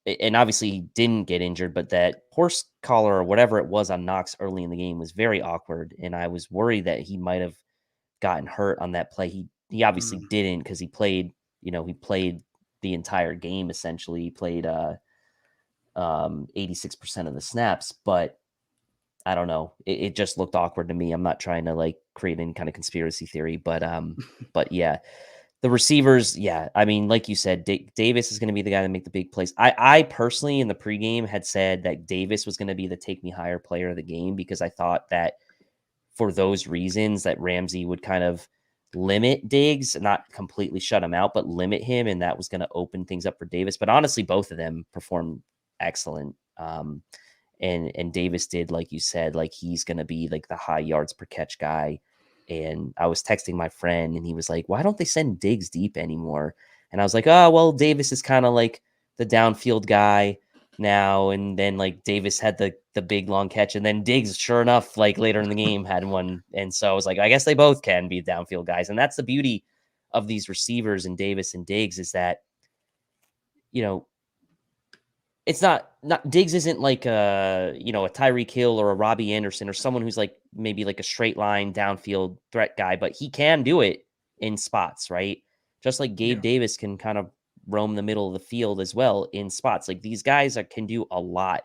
and obviously he didn't get injured, but that horse collar or whatever it was on Knox early in the game was very awkward, and I was worried that he might have gotten hurt on that play. He obviously didn't, because he played the entire game essentially. He played 86% of the snaps, but I don't know. It just looked awkward to me. I'm not trying to like create any kind of conspiracy theory, but yeah, the receivers. Yeah. I mean, like you said, Davis is going to be the guy to make the big plays. I personally in the pregame had said that Davis was going to be the take me higher player of the game, because I thought that for those reasons that Ramsey would kind of limit Diggs, not completely shut him out, but limit him. And that was going to open things up for Davis. But honestly, both of them performed excellent. And Davis did, like you said, like he's going to be like the high yards per catch guy. And I was texting my friend and he was like, why don't they send Diggs deep anymore? And I was like, oh, well, Davis is kind of like the downfield guy now. And then like Davis had the big long catch, and then Diggs, sure enough, like later in the game had one. And so I was like, I guess they both can be downfield guys. And that's the beauty of these receivers and Davis and Diggs, is that, it's not Diggs isn't like a Tyreek Hill or a Robbie Anderson or someone who's like maybe like a straight line downfield threat guy, but he can do it in spots, right? Just like Gabe Davis can kind of roam the middle of the field as well in spots. Like these guys can do a lot.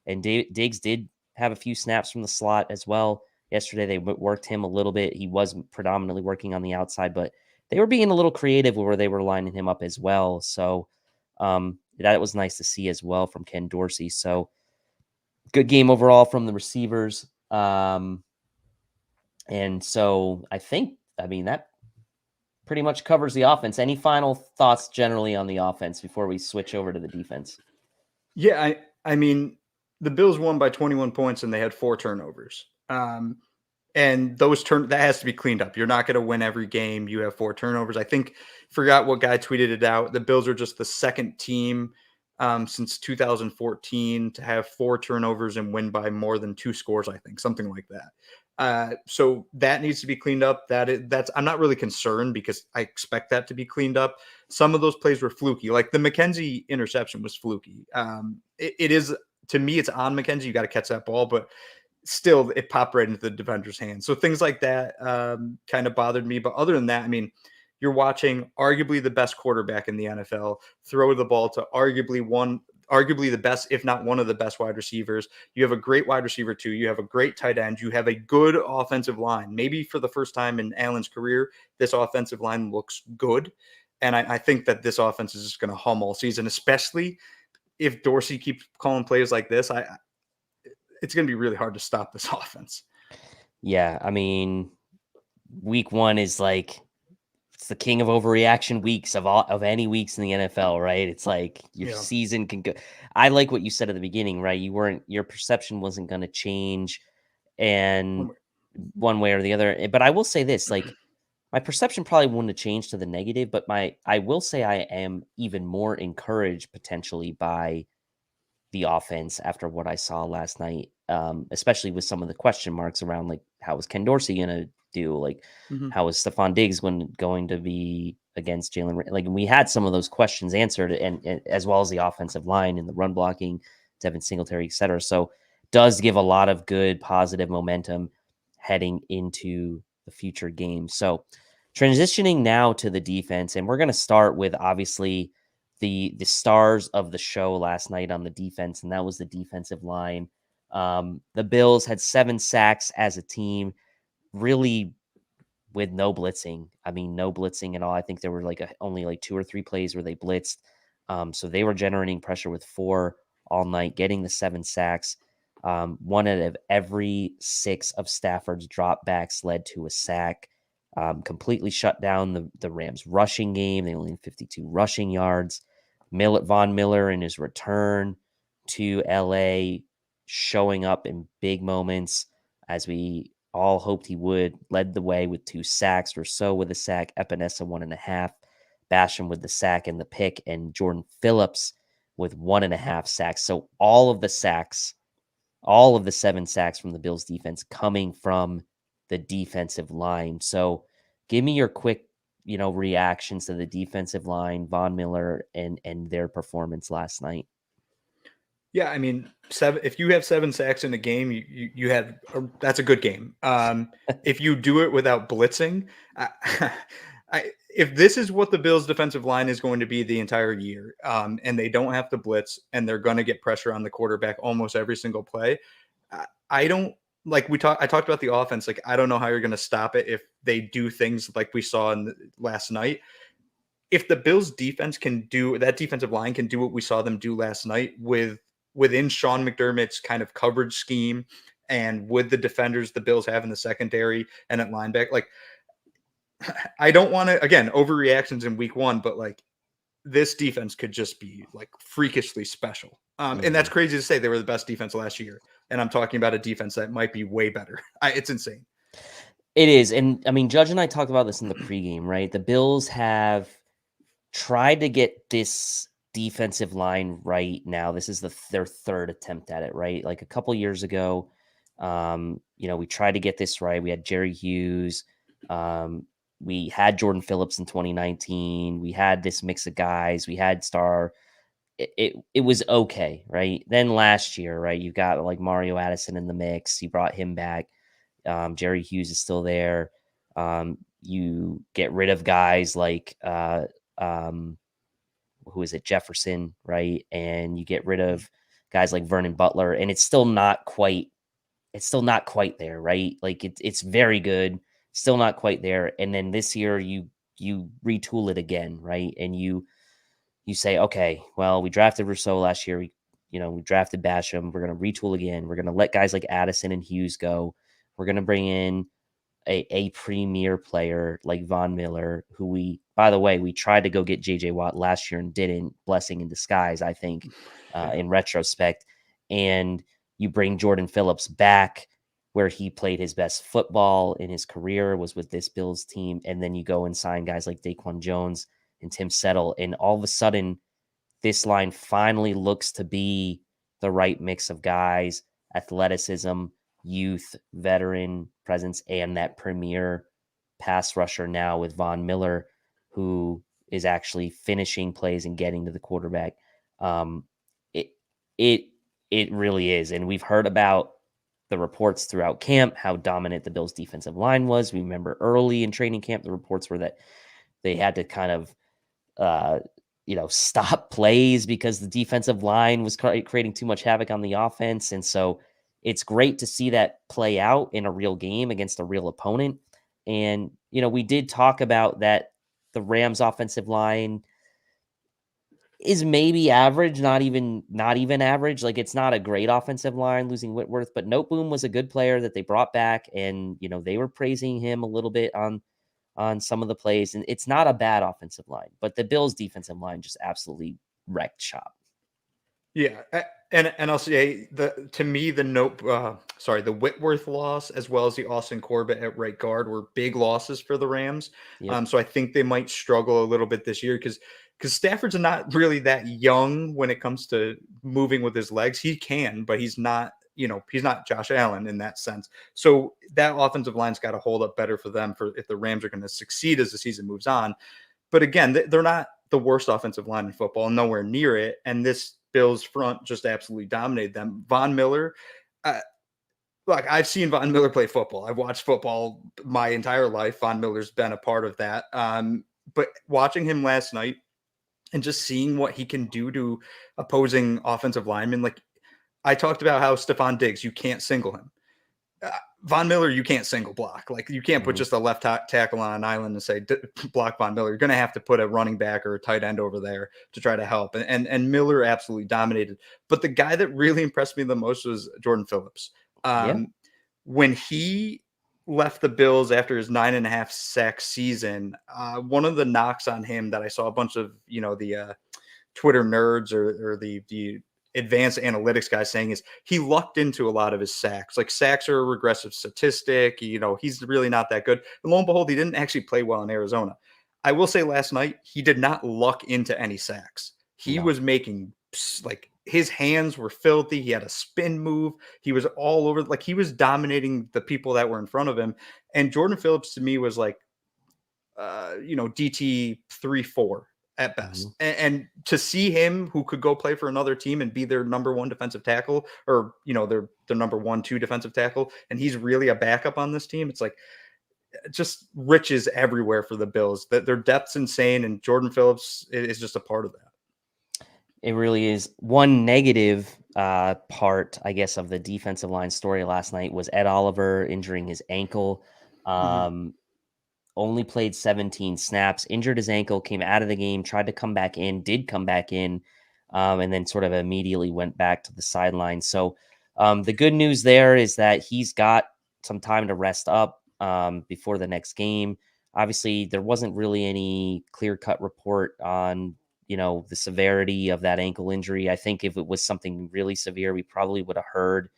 And Diggs did have a few snaps from the slot as well. Yesterday they worked him a little bit. He was predominantly working on the outside, but they were being a little creative where they were lining him up as well. So that was nice to see as well from Ken Dorsey. So good game overall from the receivers. And so I mean, that pretty much covers the offense. Any final thoughts generally on the offense before we switch over to the defense? Yeah, I mean, the Bills won by 21 points and they had 4 turnovers. And that has to be cleaned up. You're not going to win every game. You have 4 turnovers. I think, forgot what guy tweeted it out. The Bills are just the second team since 2014 to have 4 turnovers and win by more than 2 scores. I think something like that. So that needs to be cleaned up. I'm not really concerned because I expect that to be cleaned up. Some of those plays were fluky, like the McKenzie interception was fluky. It is, to me, it's on McKenzie. You got to catch that ball, but still it popped right into the defender's hand. So things like that kind of bothered me. But other than that, I mean, you're watching arguably the best quarterback in the NFL throw the ball to arguably the best, if not one of the best wide receivers. You have a great wide receiver too. You have a great tight end. You have a good offensive line. Maybe for the first time in Allen's career, this offensive line looks good. And I think that this offense is just going to hum all season, especially if Dorsey keeps calling plays like this. It's going to be really hard to stop this offense. Yeah, I mean, week 1 is like, it's the king of overreaction weeks of any weeks in the NFL, right? It's like your season can go. I like what you said at the beginning, right? Your perception wasn't going to change, and one way or the other. But I will say this, like, my perception probably wouldn't have changed to the negative, but I will say I am even more encouraged potentially by the offense after what I saw last night, especially with some of the question marks around, like, how is Ken Dorsey going to do? Like, how is Stefon Diggs going to be against Jalen? Like, we had some of those questions answered, and as well as the offensive line and the run blocking, Devin Singletary, et cetera. So does give a lot of good positive momentum heading into the future games. So transitioning now to the defense, and we're going to start with obviously the stars of the show last night on the defense, and that was the defensive line. The Bills had 7 sacks as a team, really with no blitzing. I mean, no blitzing at all. I think there were only like 2 or 3 plays where they blitzed. So they were generating pressure with 4 all night, getting the 7 sacks. 1 out of every 6 of Stafford's dropbacks led to a sack. Completely shut down the Rams rushing game. They only had 52 rushing yards. Von Miller in his return to LA, showing up in big moments as we all hoped he would, led the way with 2 sacks, Rousseau with a sack, Epinesa 1.5, Basham with the sack and the pick, and Jordan Phillips with 1.5 sacks. So all of the 7 sacks from the Bills defense coming from the defensive line. So give me your quick, reactions to the defensive line, Von Miller, and their performance last night. Yeah, I mean, if you have 7 sacks in a game, you had that's a good game. If you do it without blitzing, if this is what the Bills' defensive line is going to be the entire year, and they don't have to blitz, and they're going to get pressure on the quarterback almost every single play, I don't. I talked about the offense. Like, I don't know how you're going to stop it if they do things like we saw last night. If the Bills defense defensive line can do what we saw them do last night within Sean McDermott's kind of coverage scheme and with the defenders the Bills have in the secondary and at linebacker, like, I don't want to, again, overreactions in week 1, but like, this defense could just be like freakishly special. And that's crazy to say. They were the best defense last year. And I'm talking about a defense that might be way better. It's insane. It is. And I mean, Judge and I talked about this in the pregame, right? The Bills have tried to get this defensive line right now. This is their 3rd attempt at it, right? Like a couple years ago, we tried to get this right. We had Jerry Hughes. We had Jordan Phillips in 2019. We had this mix of guys. We had Star. It was okay, right? Then last year, right, you got like Mario Addison in the mix. You brought him back. Jerry Hughes is still there. You get rid of guys like who is it, Jefferson, right? And you get rid of guys like Vernon Butler, and it's still not quite there, right? Like it's very good, still not quite there. And then this year you retool it again, right? And you say, okay, well, we drafted Rousseau last year. We drafted Basham. We're going to retool again. We're going to let guys like Addison and Hughes go. We're going to bring in a premier player like Von Miller, who by the way, we tried to go get JJ Watt last year and didn't. Blessing in disguise, I think, in retrospect. And you bring Jordan Phillips back, where he played his best football in his career was with this Bills team. And then you go and sign guys like Daquan Jones and Tim Settle. And all of a sudden, this line finally looks to be the right mix of guys, athleticism, youth, veteran presence, and that premier pass rusher now with Von Miller, who is actually finishing plays and getting to the quarterback. Um, it it it really is, and we've heard about the reports throughout camp how dominant the Bills' defensive line was. We remember early in training camp the reports were that they had to kind of uh, stop plays because the defensive line was creating too much havoc on the offense. And so it's great to see that play out in a real game against a real opponent. And, we did talk about that the Rams offensive line is maybe average, not even average. Like, it's not a great offensive line losing Whitworth, but Noteboom was a good player that they brought back, and they were praising him a little bit on some of the plays, and it's not a bad offensive line, but the Bills defensive line just absolutely wrecked shop. Yeah, and I'll say the Whitworth loss as well as the Austin Corbett at right guard were big losses for the Rams. Yep. So I think they might struggle a little bit this year because Stafford's not really that young when it comes to moving with his legs. He can, but he's not. He's not Josh Allen in that sense. So that offensive line's got to hold up better for them if the Rams are going to succeed as the season moves on. But again, they're not the worst offensive line in football, nowhere near it. And this Bills front just absolutely dominated them. Von Miller, look, I've seen Von Miller play football. I've watched football my entire life. Von Miller's been a part of that. But watching him last night and just seeing what he can do to opposing offensive linemen, like I talked about how Stefon Diggs, you can't single him. Von Miller, you can't single block. Like, you can't put just a left tackle on an island and say block Von Miller. You're going to have to put a running back or a tight end over there to try to help. And Miller absolutely dominated. But the guy that really impressed me the most was Jordan Phillips. When he left the Bills after his 9.5 sack season, one of the knocks on him that I saw a bunch of the Twitter nerds or the advanced analytics guy saying is he lucked into a lot of his sacks. Like, sacks are a regressive statistic. He's really not that good. And lo and behold, he didn't actually play well in Arizona. I will say last night, he did not luck into any sacks. He was making, like, his hands were filthy. He had a spin move. He was all over. Like, he was dominating the people that were in front of him. And Jordan Phillips to me was like, DT 3-4 at best. And to see him, who could go play for another team and be their number one defensive tackle, or their number 1-2 defensive tackle, and he's really a backup on this team, it's like just riches everywhere for the Bills. That their depth's insane, and Jordan Phillips is just a part of that. It really is. One negative part, I guess, of the defensive line story last night was Ed Oliver injuring his ankle. Only played 17 snaps, injured his ankle, came out of the game, tried to come back in, did come back in, and then sort of immediately went back to the sideline. So the good news there is that he's got some time to rest up before the next game. Obviously, there wasn't really any clear-cut report on, the severity of that ankle injury. I think if it was something really severe, we probably would have heard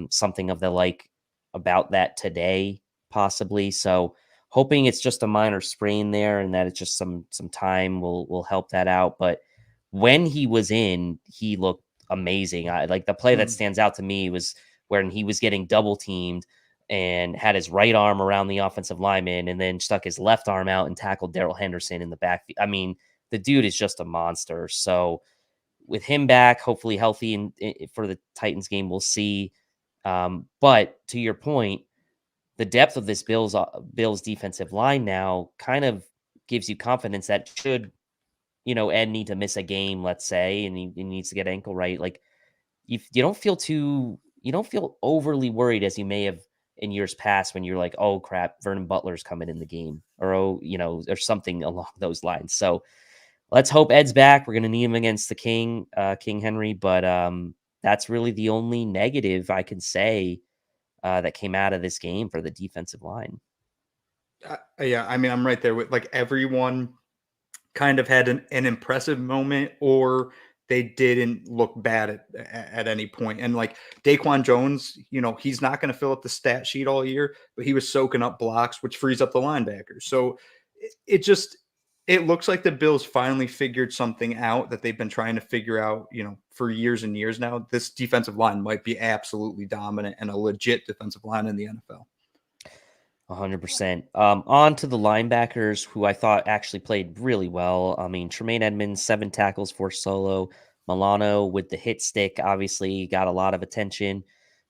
something of the like about that today, possibly. So hoping it's just a minor sprain there and that it's just some time will help that out. But when he was in, he looked amazing. I like the play that stands out to me was when he was getting double teamed and had his right arm around the offensive lineman and then stuck his left arm out and tackled Darrell Henderson in the backfield. I mean, the dude is just a monster. So with him back, hopefully healthy and for the Titans game, we'll see. But to your point, the depth of this Bills defensive line now kind of gives you confidence that should, Ed need to miss a game, let's say, and he needs to get ankle right. Like, you don't feel overly worried as you may have in years past when you're like, oh crap, Vernon Butler's coming in the game, or or something along those lines. So let's hope Ed's back. We're going to need him against the King Henry, but that's really the only negative I can say that came out of this game for the defensive line. Yeah, I mean, I'm right there with like everyone kind of had an impressive moment, or they didn't look bad at any point. And like Daquan Jones, he's not going to fill up the stat sheet all year, but he was soaking up blocks, which frees up the linebackers. So it looks like the Bills finally figured something out that they've been trying to figure out, for years and years now. This defensive line might be absolutely dominant and a legit defensive line in the NFL. 100%. On to the linebackers, who I thought actually played really well. I mean, Tremaine Edmonds, 7 tackles, 4 solo. Milano with the hit stick, obviously got a lot of attention.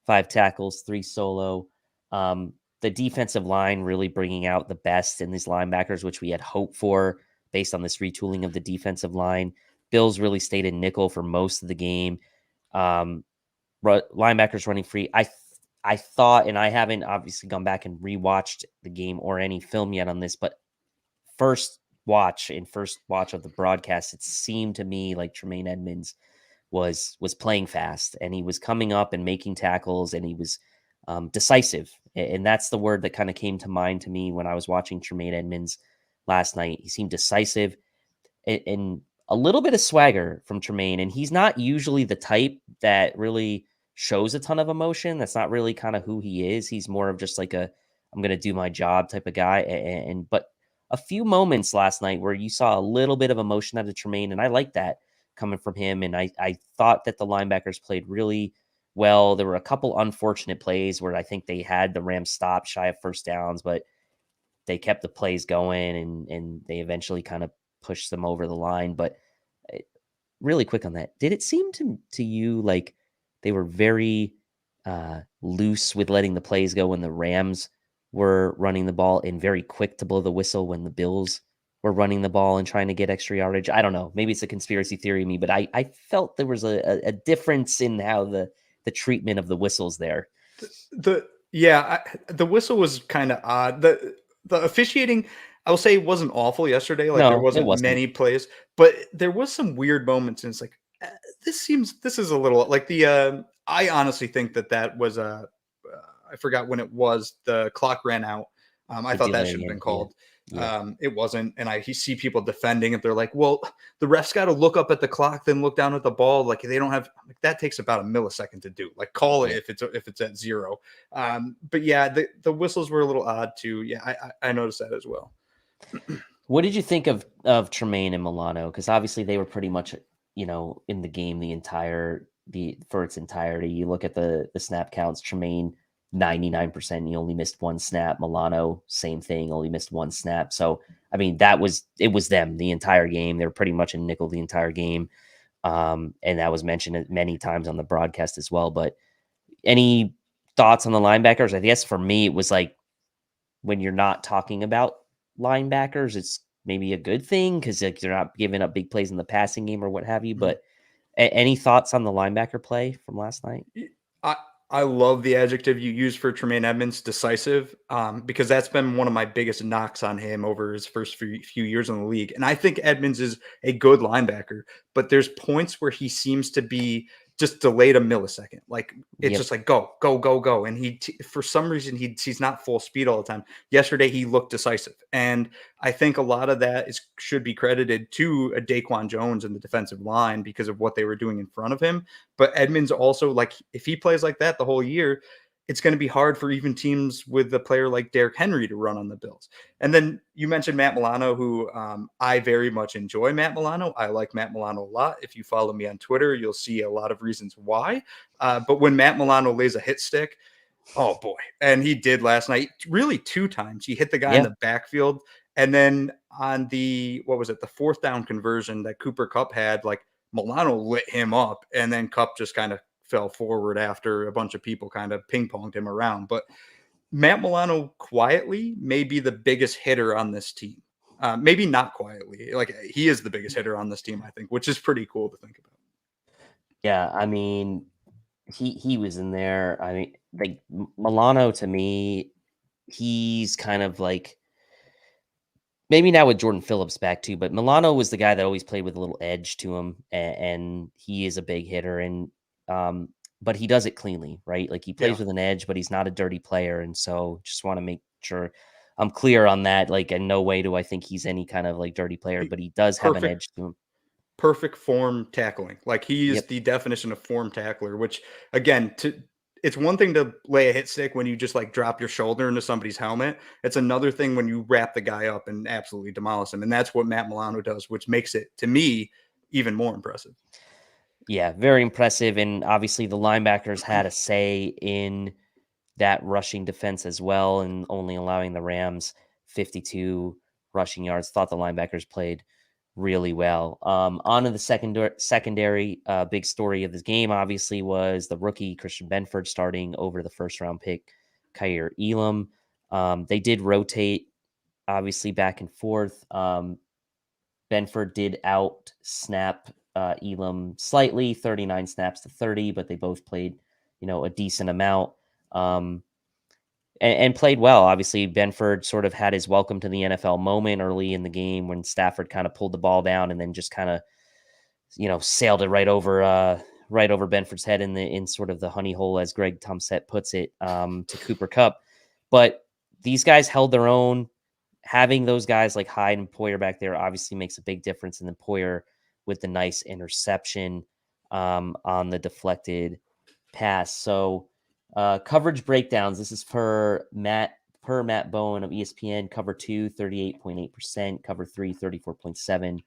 5 tackles, 3 solo. The defensive line really bringing out the best in these linebackers, which we had hoped for based on this retooling of the defensive line. Bills really stayed in nickel for most of the game. Linebackers running free. I thought, and I haven't obviously gone back and rewatched the game or any film yet on this, but first watch of the broadcast, it seemed to me like Tremaine Edmonds was playing fast, and he was coming up and making tackles, and he was decisive. And that's the word that kind of came to mind to me when I was watching Tremaine Edmonds last night. He seemed decisive and a little bit of swagger from Tremaine. And he's not usually the type that really shows a ton of emotion. That's not really kind of who he is. He's more of just like I'm going to do my job type of guy. But a few moments last night where you saw a little bit of emotion out of Tremaine, and I like that coming from him. And I thought that the linebackers played really well. There were a couple unfortunate plays where I think they had the Rams stopped shy of first downs, but they kept the plays going, and they eventually kind of pushed them over the line. But really quick on that, did it seem to you like they were very loose with letting the plays go when the Rams were running the ball, and very quick to blow the whistle when the Bills were running the ball and trying to get extra yardage? I don't know. Maybe it's a conspiracy theory of me, but I felt there was a difference in how the treatment of the whistles there. The whistle was kind of odd. The officiating, I will say, wasn't awful yesterday. Like, there wasn't many plays, but there was some weird moments, and it's like, this is a little like I honestly think that was I forgot when it was, the clock ran out. I thought that should have been called. Yeah. It wasn't, and I see people defending it. They're like, well, the refs got to look up at the clock, then look down at the ball. Like, they don't have, like, that takes about a millisecond to do. Like, call it if it's at 0. But yeah, the whistles were a little odd too. Yeah, I noticed that as well. What did you think of Tremaine and Milano? Because obviously they were pretty much, in the game for its entirety. You look at the snap counts. Tremaine 99%. He only missed 1 snap. Milano, same thing, only missed 1 snap. So I mean, it was them the entire game. They were pretty much in nickel the entire game, and that was mentioned many times on the broadcast as well. But any thoughts on the linebackers? I guess for me, it was like, when you're not talking about linebackers, it's maybe a good thing because, like, they're not giving up big plays in the passing game or what have you. But any thoughts on the linebacker play from last night? I love the adjective you used for Tremaine Edmonds, decisive, because that's been one of my biggest knocks on him over his first few years in the league. And I think Edmonds is a good linebacker, but there's points where he seems to be just delayed a millisecond. Like, it's just like, go, go, go, go. And for some reason, he's not full speed all the time. Yesterday, he looked decisive. And I think a lot of that should be credited to a Daquan Jones in the defensive line because of what they were doing in front of him. But Edmonds also, like, if he plays like that the whole year, it's going to be hard for even teams with a player like Derrick Henry to run on the Bills. And then you mentioned Matt Milano, who I very much enjoy Matt Milano. I like Matt Milano a lot. If you follow me on Twitter, you'll see a lot of reasons why. But when Matt Milano lays a hit stick, oh boy. And he did last night, really 2 times. He hit the guy in the backfield. And then on the 4th down conversion that Cooper Kupp had, like, Milano lit him up, and then Kupp just kind of fell forward after a bunch of people kind of ping-ponged him around. But Matt Milano quietly may be the biggest hitter on this team. Maybe not quietly. Like, he is the biggest hitter on this team, I think, which is pretty cool to think about. Yeah, I mean, he was in there. I mean, like, Milano, to me, he's kind of like, maybe now with Jordan Phillips back too, but Milano was the guy that always played with a little edge to him, and he is a big hitter. And but he does it cleanly, right? Like he plays Yeah. with an edge, but he's not a dirty player. And so just want to make sure I'm clear on that. Like in no way do I think he's any kind of like dirty player, but he does have an Perfect edge to him. perfect form tackling. Like he is Yep. the definition of form tackler, which again, it's one thing to lay a hit stick when you just like drop your shoulder into somebody's helmet. It's another thing when you wrap the guy up and absolutely demolish him. And that's what Matt Milano does, which makes it to me even more impressive. Yeah, very impressive. And obviously the linebackers had a say in that rushing defense as well, and only allowing the Rams 52 rushing yards. Thought the linebackers played really well. On to the secondary big story of this game, obviously, was the rookie Christian Benford starting over the first round pick, Kaiir Elam. They did rotate, obviously, back and forth. Benford did out snap Elam slightly, 39 snaps to 30, but they both played, a decent amount. And played well. Obviously, Benford sort of had his welcome to the NFL moment early in the game when Stafford kind of pulled the ball down and then just kind of, sailed it right over Benford's head in sort of the honey hole, as Greg Tomset puts it, to Cooper Kupp. But these guys held their own. Having those guys like Hyde and Poyer back there obviously makes a big difference. And then Poyer with the nice interception on the deflected pass. So coverage breakdowns. This is per Matt Bowen of ESPN. Cover 2, 38.8%. Cover 3, 34.7%.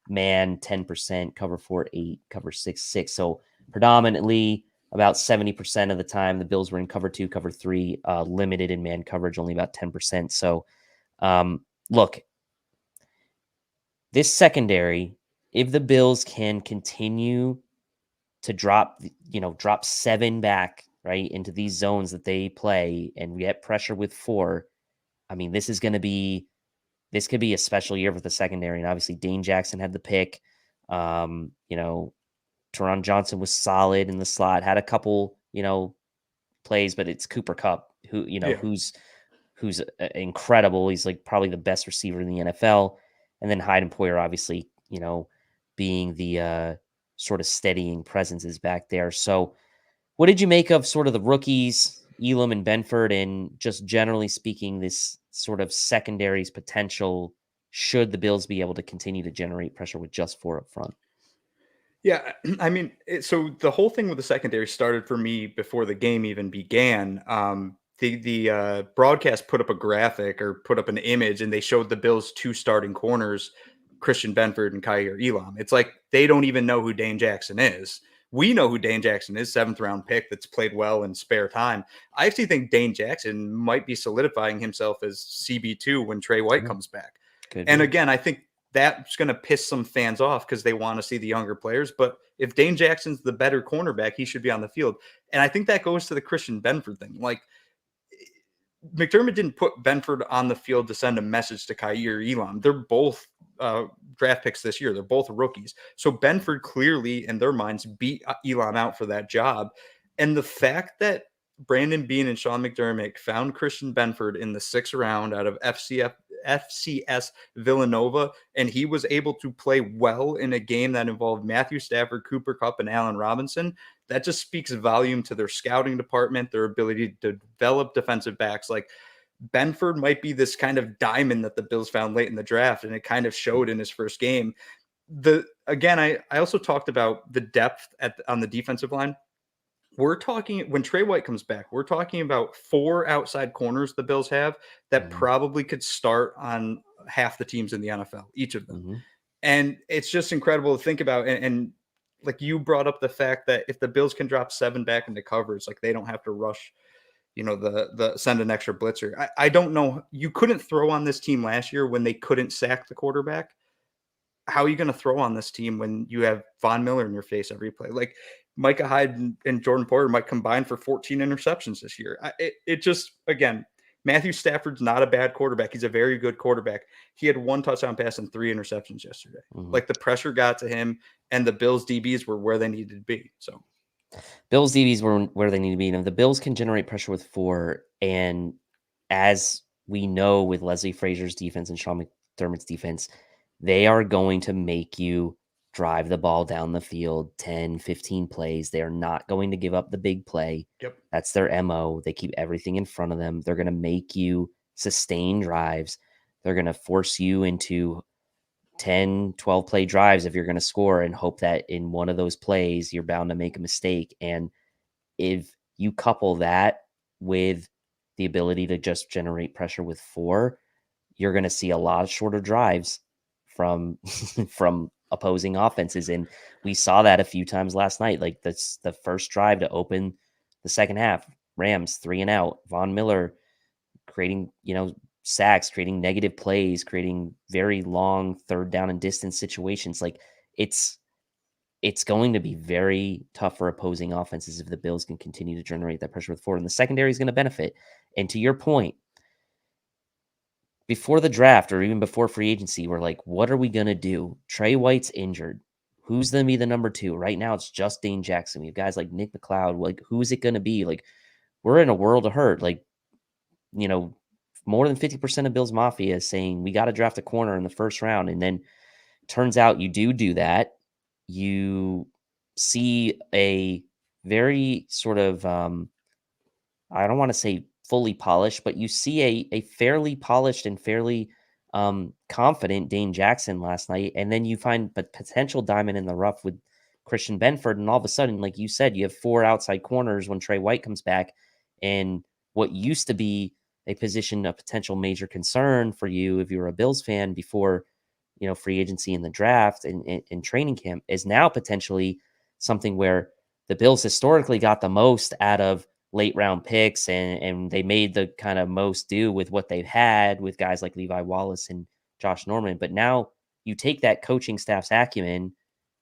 Man, 10%. Cover 4, 8. Cover 6, 6. So predominantly about 70% of the time the Bills were in cover 2, cover 3, limited in man coverage, only about 10%. So look, this secondary, if the Bills can continue to drop 7 back, right, into these zones that they play and get pressure with 4, I mean, this could be a special year for the secondary. And obviously Dane Jackson had the pick. Teron Johnson was solid in the slot, had a couple, plays, but it's Cooper Kupp who, Yeah. who's incredible. He's like probably the best receiver in the NFL. And then Hyde and Poyer, obviously, being the sort of steadying presences back there. So what did you make of sort of the rookies, Elam and Benford, and just generally speaking, this sort of secondary's potential should the Bills be able to continue to generate pressure with just 4 up front? Yeah, I mean, so the whole thing with the secondary started for me before the game even began. The broadcast put up a graphic or put up an image, and they showed the Bills' 2 starting corners, Christian Benford and Kaiir Elam. It's like they don't even know who Dane Jackson is. We know who Dane Jackson is, 7th round pick that's played well in spare time. I actually think Dane Jackson might be solidifying himself as CB2 when Trey White comes back. Could And be. again, I think that's going to piss some fans off because they want to see the younger players. But if Dane Jackson's the better cornerback, he should be on the field. And I think that goes to the Christian Benford thing. Like McDermott didn't put Benford on the field to send a message to Kaiir Elam. They're both draft picks this year. They're both rookies. So Benford clearly, in their minds, beat Elam out for that job. And the fact that Brandon Beane and Sean McDermott found Christian Benford in the 6th round out of FCS Villanova, and he was able to play well in a game that involved Matthew Stafford, Cooper Kupp, and Allen Robinson, that just speaks volume to their scouting department, their ability to develop defensive backs. Like Benford might be this kind of diamond that the Bills found late in the draft, and it kind of showed in his first game. I also talked about the depth on the defensive line. We're talking when Trey White comes back, we're talking about 4 outside corners the Bills have that probably could start on half the teams in the NFL, each of them. Mm-hmm. And it's just incredible to think about. And like you brought up the fact that if the Bills can drop 7 back into covers, like they don't have to rush, the send an extra blitzer. I don't know. You couldn't throw on this team last year when they couldn't sack the quarterback. How are you going to throw on this team when you have Von Miller in your face every play? Like Micah Hyde and Jordan Poyer might combine for 14 interceptions this year. It just, again, Matthew Stafford's not a bad quarterback. He's a very good quarterback. He had 1 touchdown pass and 3 interceptions yesterday. Mm-hmm. Like the pressure got to him, and the Bills DBs were where they needed to be. So Bills DBs were where they need to be. And if the Bills can generate pressure with 4, and as we know with Leslie Frazier's defense and Sean McDermott's defense, they are going to make you drive the ball down the field 10, 15 plays. They are not going to give up the big play. Yep. That's their MO. They keep everything in front of them. They're going to make you sustain drives. They're going to force you into 10, 12 play drives if you're going to score and hope that in one of those plays, you're bound to make a mistake. And if you couple that with the ability to just generate pressure with 4, you're going to see a lot of shorter drives from from opposing offenses. And we saw that a few times last night. Like that's the first drive to open the second half. Rams 3 and out. Von Miller creating, sacks, creating negative plays, creating very long third down and distance situations. Like it's going to be very tough for opposing offenses if the Bills can continue to generate that pressure with 4. And the secondary is going to benefit. And to your point, before the draft or even before free agency, we're like, what are we going to do? Trey White's injured. Who's going to be the number 2? Right now, it's just Dane Jackson. We have guys like Nick McLeod. Like, who is it going to be? Like, we're in a world of hurt. Like, more than 50% of Bills Mafia is saying we got to draft a corner in the first round. And then turns out you do that. You see a very sort of, I don't want to say fully polished, but you see a fairly polished and fairly confident Dane Jackson last night. And then you find a potential diamond in the rough with Christian Benford. And all of a sudden, like you said, you have 4 outside corners when Trey White comes back. And what used to be a position of potential major concern for you if you were a Bills fan before, free agency in the draft and training camp is now potentially something where the Bills historically got the most out of late round picks and they made the kind of most do with what they've had with guys like Levi Wallace and Josh Norman. But now you take that coaching staff's acumen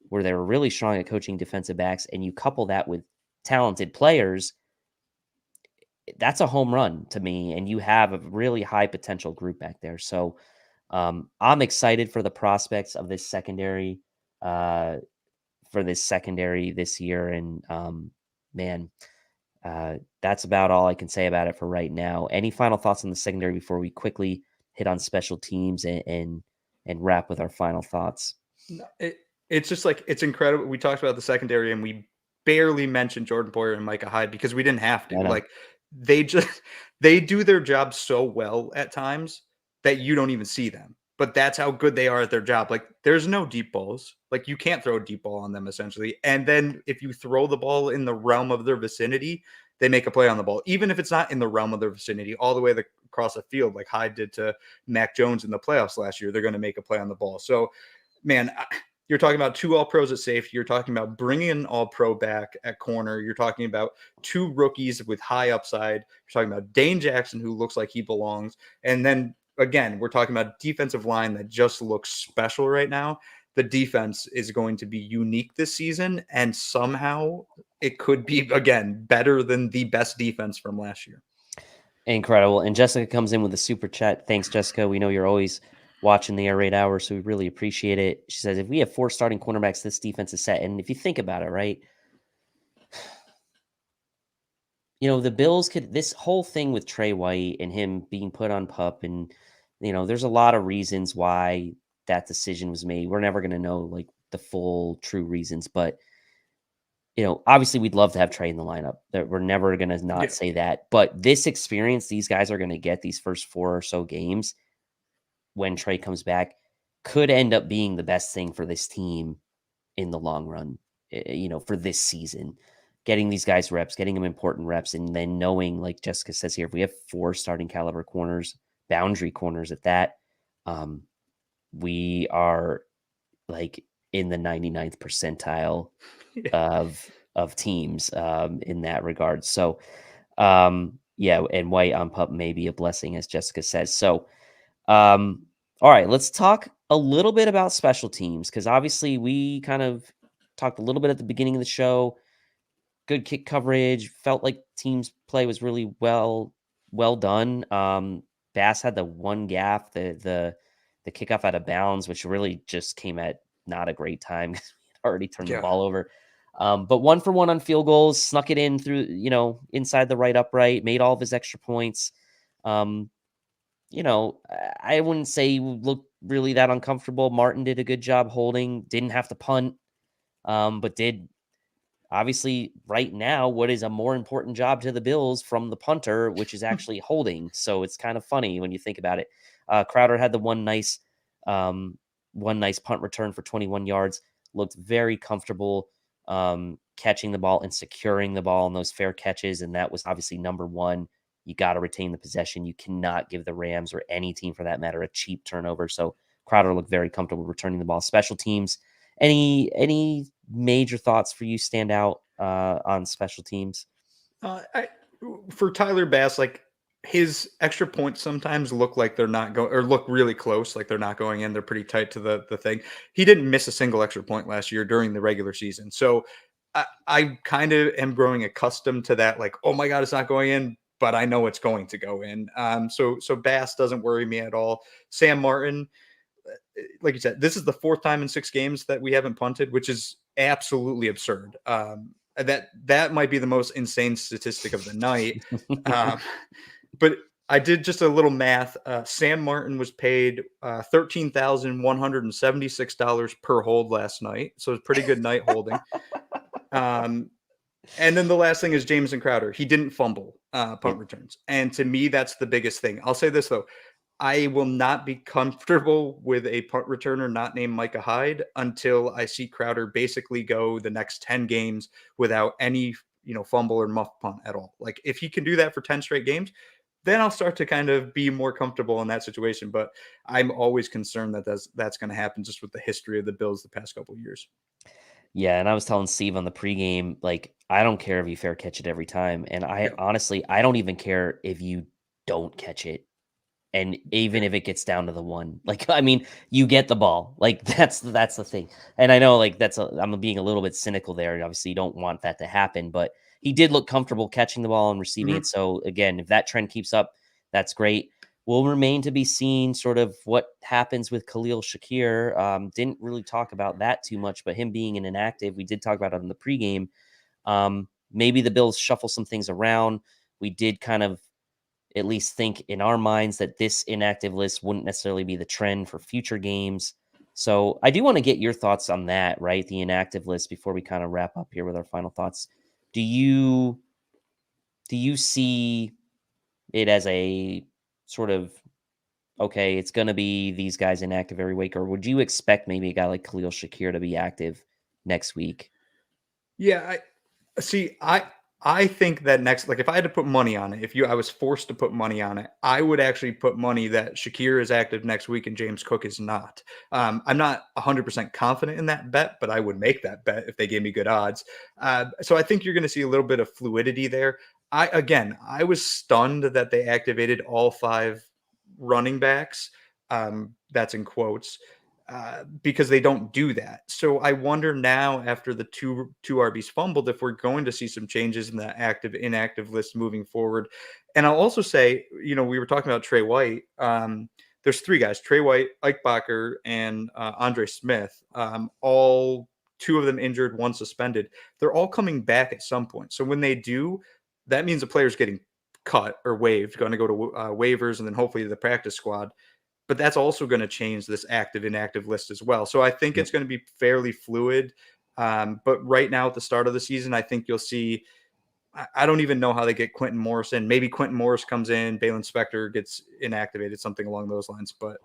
where they were really strong at coaching defensive backs and you couple that with talented players. That's a home run to me. And you have a really high potential group back there. So I'm excited for the prospects of this secondary this year. And that's about all I can say about it for right now. Any final thoughts on the secondary before we quickly hit on special teams and wrap with our final thoughts? It's just like, it's incredible. We talked about the secondary and we barely mentioned Jordan Poyer and Micah Hyde because we didn't have to. Like they do their job so well at times that you don't even see them. But that's how good they are at their job. Like there's no deep balls. Like you can't throw a deep ball on them essentially. And then if you throw the ball in the realm of their vicinity, they make a play on the ball, even if it's not in the realm of their vicinity, all the way across the field, like Hyde did to Mac Jones in the playoffs last year. They're going to make a play on the ball. So, man, you're talking about 2 all-pros at safety. You're talking about bringing an all-pro back at corner. You're talking about 2 rookies with high upside. You're talking about Dane Jackson, who looks like he belongs. And then, again, we're talking about defensive line that just looks special right now. The defense is going to be unique this season, and somehow it could be, again, better than the best defense from last year. Incredible. And Jessica comes in with a super chat. Thanks, Jessica. We know you're always watching the Air Raid Hour, so we really appreciate it. She says, if we have 4 starting cornerbacks, this defense is set. And if you think about it, right, the Bills could, this whole thing with Trey White and him being put on PUP, and, there's a lot of reasons why that decision was made. We're never going to know like the full true reasons, but obviously we'd love to have Trey in the lineup. That we're never going to not say that. But this experience these guys are going to get these first 4 or so games when Trey comes back could end up being the best thing for this team in the long run, for this season. Getting these guys reps, getting them important reps, and then knowing, like Jessica says here, if we have 4 starting caliber corners, boundary corners at that, we are like in the 99th percentile of teams in that regard. So and White on PUP may be a blessing, as Jessica says. So all right, let's talk a little bit about special teams, because obviously we kind of talked a little bit at the beginning of the show. Good kick coverage, felt like teams play was really well done. Bass had the one gaff, the kickoff out of bounds, which really just came at not a great time because we had already turned the ball over. But 1 for 1 on field goals, snuck it in through, inside the right upright, made all of his extra points. I wouldn't say looked really that uncomfortable. Martin did a good job holding, didn't have to punt, but did obviously right now what is a more important job to the Bills from the punter, which is actually holding. So it's kind of funny when you think about it. Crowder had the um, one nice punt return for 21 yards, looked very comfortable catching the ball and securing the ball in those fair catches. And that was obviously number one. You got to retain the possession. You cannot give the Rams or any team for that matter a cheap turnover. So Crowder looked very comfortable returning the ball. Special teams, any major thoughts for you stand out on special teams? For Tyler Bass, like his extra points sometimes look like they're not going, or look really close, like they're not going in. They're pretty tight to the thing. He didn't miss a single extra point last year during the regular season. So I kind of am growing accustomed to that. Like, oh my God, it's not going in, but I know it's going to go in. So Bass doesn't worry me at all. Sam Martin, like you said, this is the fourth time in 6 games that we haven't punted, which is absolutely absurd. That might be the most insane statistic of the night. But I did just a little math. Sam Martin was paid $13,176 per hold last night, so it's pretty good night holding. And then the last thing is Jameson Crowder. He didn't fumble punt returns, and to me, that's the biggest thing. I'll say this though. I will not be comfortable with a punt returner not named Micah Hyde until I see Crowder basically go the next 10 games without any, fumble or muff punt at all. Like if he can do that for 10 straight games, then I'll start to kind of be more comfortable in that situation. But I'm always concerned that that's going to happen just with the history of the Bills the past couple of years. Yeah, and I was telling Steve on the pregame, like, I don't care if you fair catch it every time. And I Yeah. honestly, I don't even care if you don't catch it. And even if it gets down to the one, like, I mean, you get the ball. Like, that's the thing. And I know, like, I'm being a little bit cynical there. Obviously, you don't want that to happen, but he did look comfortable catching the ball and receiving it. So again, if that trend keeps up, that's great. Will remain to be seen sort of what happens with Khalil Shakir. Didn't really talk about that too much, but him being an inactive, we did talk about it in the pregame. Maybe the Bills shuffle some things around. We did kind of at least think in our minds that this inactive list wouldn't necessarily be the trend for future games. So I do want to get your thoughts on that, right? The inactive list before we kind of wrap up here with our final thoughts. Do you see it as a sort of okay, it's going to be these guys inactive every week, or would you expect maybe a guy like Khalil Shakir to be active next week? Yeah, I think that next, like if I had to put money on it, I was forced to put money on it, I would actually put money that Shakir is active next week and James Cook is not. I'm not 100% confident in that bet, but I would make that bet if they gave me good odds. So I think you're going to see a little bit of fluidity there. I was stunned that they activated all 5 running backs. That's in quotes. Because they don't do that. So I wonder now, after the two RBs fumbled, if we're going to see some changes in the active inactive list moving forward. And I'll also say, we were talking about Trey White. There's 3 guys: Trey White, Ike Bacher, and Andre Smith. All 2 of them injured, 1 suspended. They're all coming back at some point. So when they do, that means the player's getting cut or waived, going to go to waivers, and then hopefully the practice squad, but that's also going to change this active inactive list as well. So I think it's going to be fairly fluid. But right now at the start of the season, I think you'll see. I don't even know how they get Quentin Morris in. Maybe Quentin Morris comes in, Balin Spector gets inactivated, something along those lines. But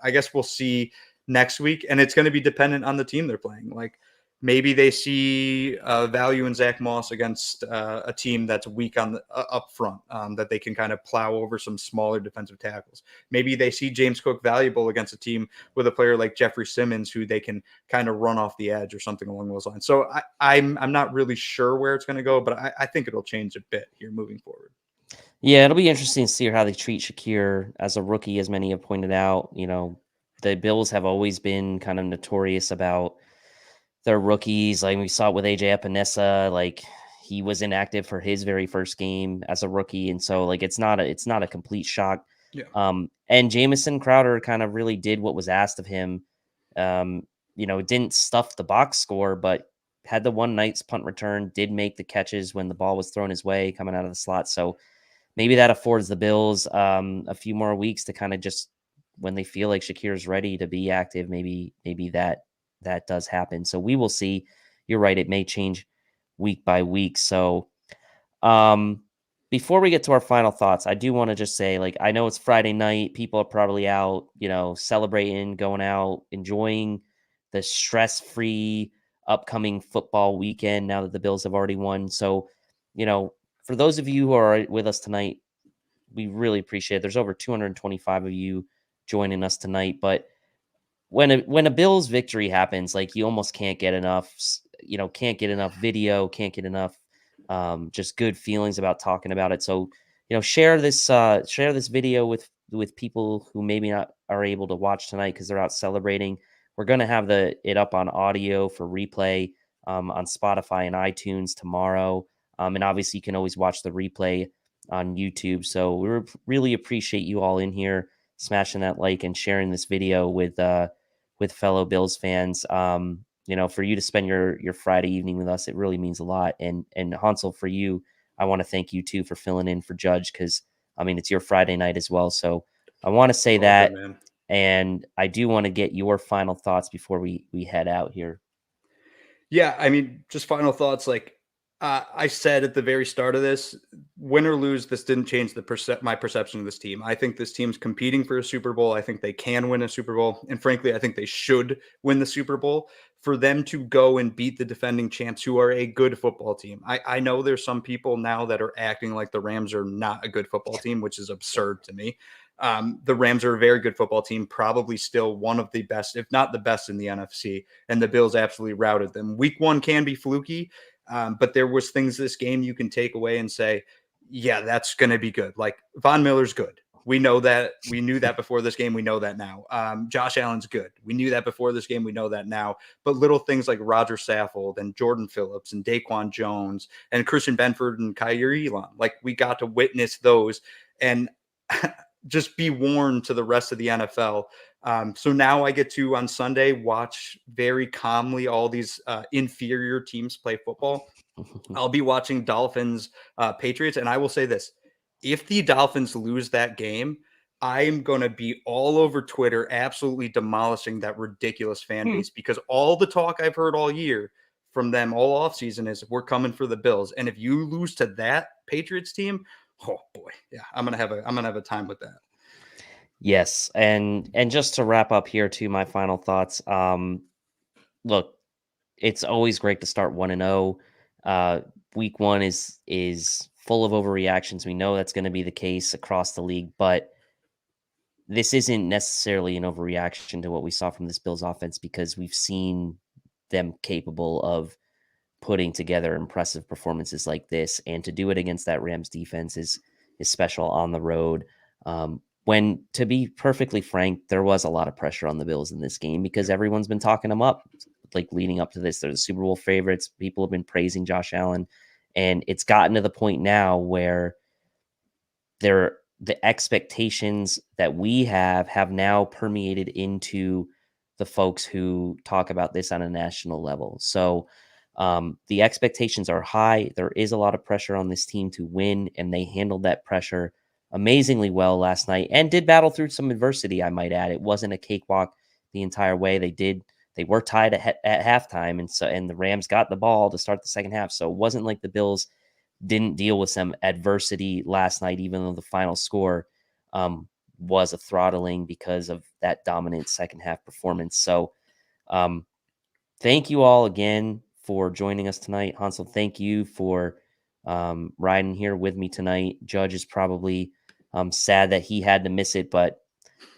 I guess we'll see next week, and it's going to be dependent on the team they're playing. Like maybe they see value in Zach Moss against a team that's weak on the up front, that they can kind of plow over some smaller defensive tackles. Maybe they see James Cook valuable against a team with a player like Jeffrey Simmons, who they can kind of run off the edge or something along those lines. So I'm not really sure where it's going to go, but I think it'll change a bit here moving forward. Yeah, it'll be interesting to see how they treat Shakir as a rookie, as many have pointed out. The Bills have always been kind of notorious about their rookies. Like we saw it with AJ Epinesa, like he was inactive for his very first game as a rookie. And so like it's not a complete shock. Yeah. And Jamison Crowder kind of really did what was asked of him. Didn't stuff the box score, but had the one nice punt return, did make the catches when the ball was thrown his way coming out of the slot. So maybe that affords the Bills a few more weeks to kind of just, when they feel like Shakir's ready to be active, maybe that does happen. So we will see. You're right. It may change week by week. So before we get to our final thoughts, I do want to just say, like, I know it's Friday night. People are probably out, celebrating, going out, enjoying the stress-free upcoming football weekend now that the Bills have already won. So, for those of you who are with us tonight, we really appreciate it. There's over 225 of you joining us tonight, but when a Bills victory happens, like, you almost can't get enough, can't get enough video, can't get enough just good feelings about talking about it. So, share this video with people who maybe not are able to watch tonight because they're out celebrating. We're going to have it up on audio for replay on Spotify and iTunes tomorrow. And obviously you can always watch the replay on YouTube. So we really appreciate you all in here smashing that like and sharing this video with fellow Bills fans. For you to spend your Friday evening with us, it really means a lot. And Hansel, for you, I want to thank you too for filling in for Judge, because it's your Friday night as well. So I want to say that, good, man. and I do want to get your final thoughts before we head out here. Yeah, just final thoughts. Like I said at the very start of this, win or lose, this didn't change my perception of this team. I think this team's competing for a Super Bowl. I think they can win a Super Bowl. And frankly, I think they should win the Super Bowl. For them to go and beat the defending champs, who are a good football team. I know there's some people now that are acting like the Rams are not a good football team, which is absurd to me. The Rams are a very good football team, probably still one of the best, if not the best in the NFC. And the Bills absolutely routed them. Week 1 can be fluky. But there was things this game you can take away and say, yeah, that's going to be good. Like Von Miller's good. We know that. We knew that before this game. We know that now. Josh Allen's good. We knew that before this game. We know that now. But little things like Roger Saffold and Jordan Phillips and Daquan Jones and Christian Benford and Kyrie Elam, like we got to witness those and just be warned to the rest of the NFL. So now I get to, on Sunday, watch very calmly all these inferior teams play football. I'll be watching Dolphins, Patriots. And I will say this, if the Dolphins lose that game, I'm going to be all over Twitter, absolutely demolishing that ridiculous fan base, because all the talk I've heard all year from them all offseason is we're coming for the Bills. And if you lose to that Patriots team, oh boy, yeah, I'm going to have a time with that. Yes. And just to wrap up here too, my final thoughts. Look, it's always great to start 1-0. Week 1 is full of overreactions. We know that's going to be the case across the league, but this isn't necessarily an overreaction to what we saw from this Bills offense, because we've seen them capable of putting together impressive performances like this, and to do it against that Rams defense is special on the road. When, to be perfectly frank, there was a lot of pressure on the Bills in this game because everyone's been talking them up, like leading up to this. They're the Super Bowl favorites. People have been praising Josh Allen, and it's gotten to the point now where the expectations that we have now permeated into the folks who talk about this on a national level. So the expectations are high. There is a lot of pressure on this team to win, and they handled that pressure amazingly well last night and did battle through some adversity, I might add. It wasn't a cakewalk the entire way. They were tied at halftime, and the Rams got the ball to start the second half. So it wasn't like the Bills didn't deal with some adversity last night, even though the final score was a throttling because of that dominant second half performance. So thank you all again for joining us tonight. Hansel, thank you for riding here with me tonight. Judge is probably sad that he had to miss it, but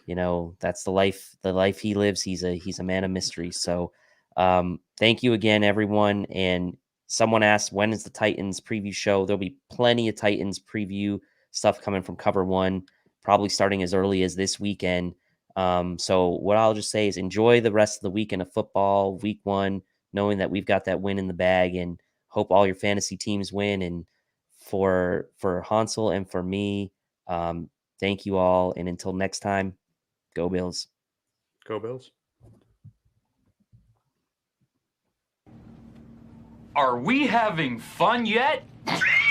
that's the life he lives. He's a man of mystery. So thank you again, everyone. And someone asked, when is the Titans preview show? There'll be plenty of Titans preview stuff coming from Cover One, probably starting as early as this weekend. So what I'll just say is enjoy the rest of the weekend of football, week 1, knowing that we've got that win in the bag, and hope all your fantasy teams win. And for Hansel and for me, thank you all. And until next time, go Bills. Go Bills. Are we having fun yet?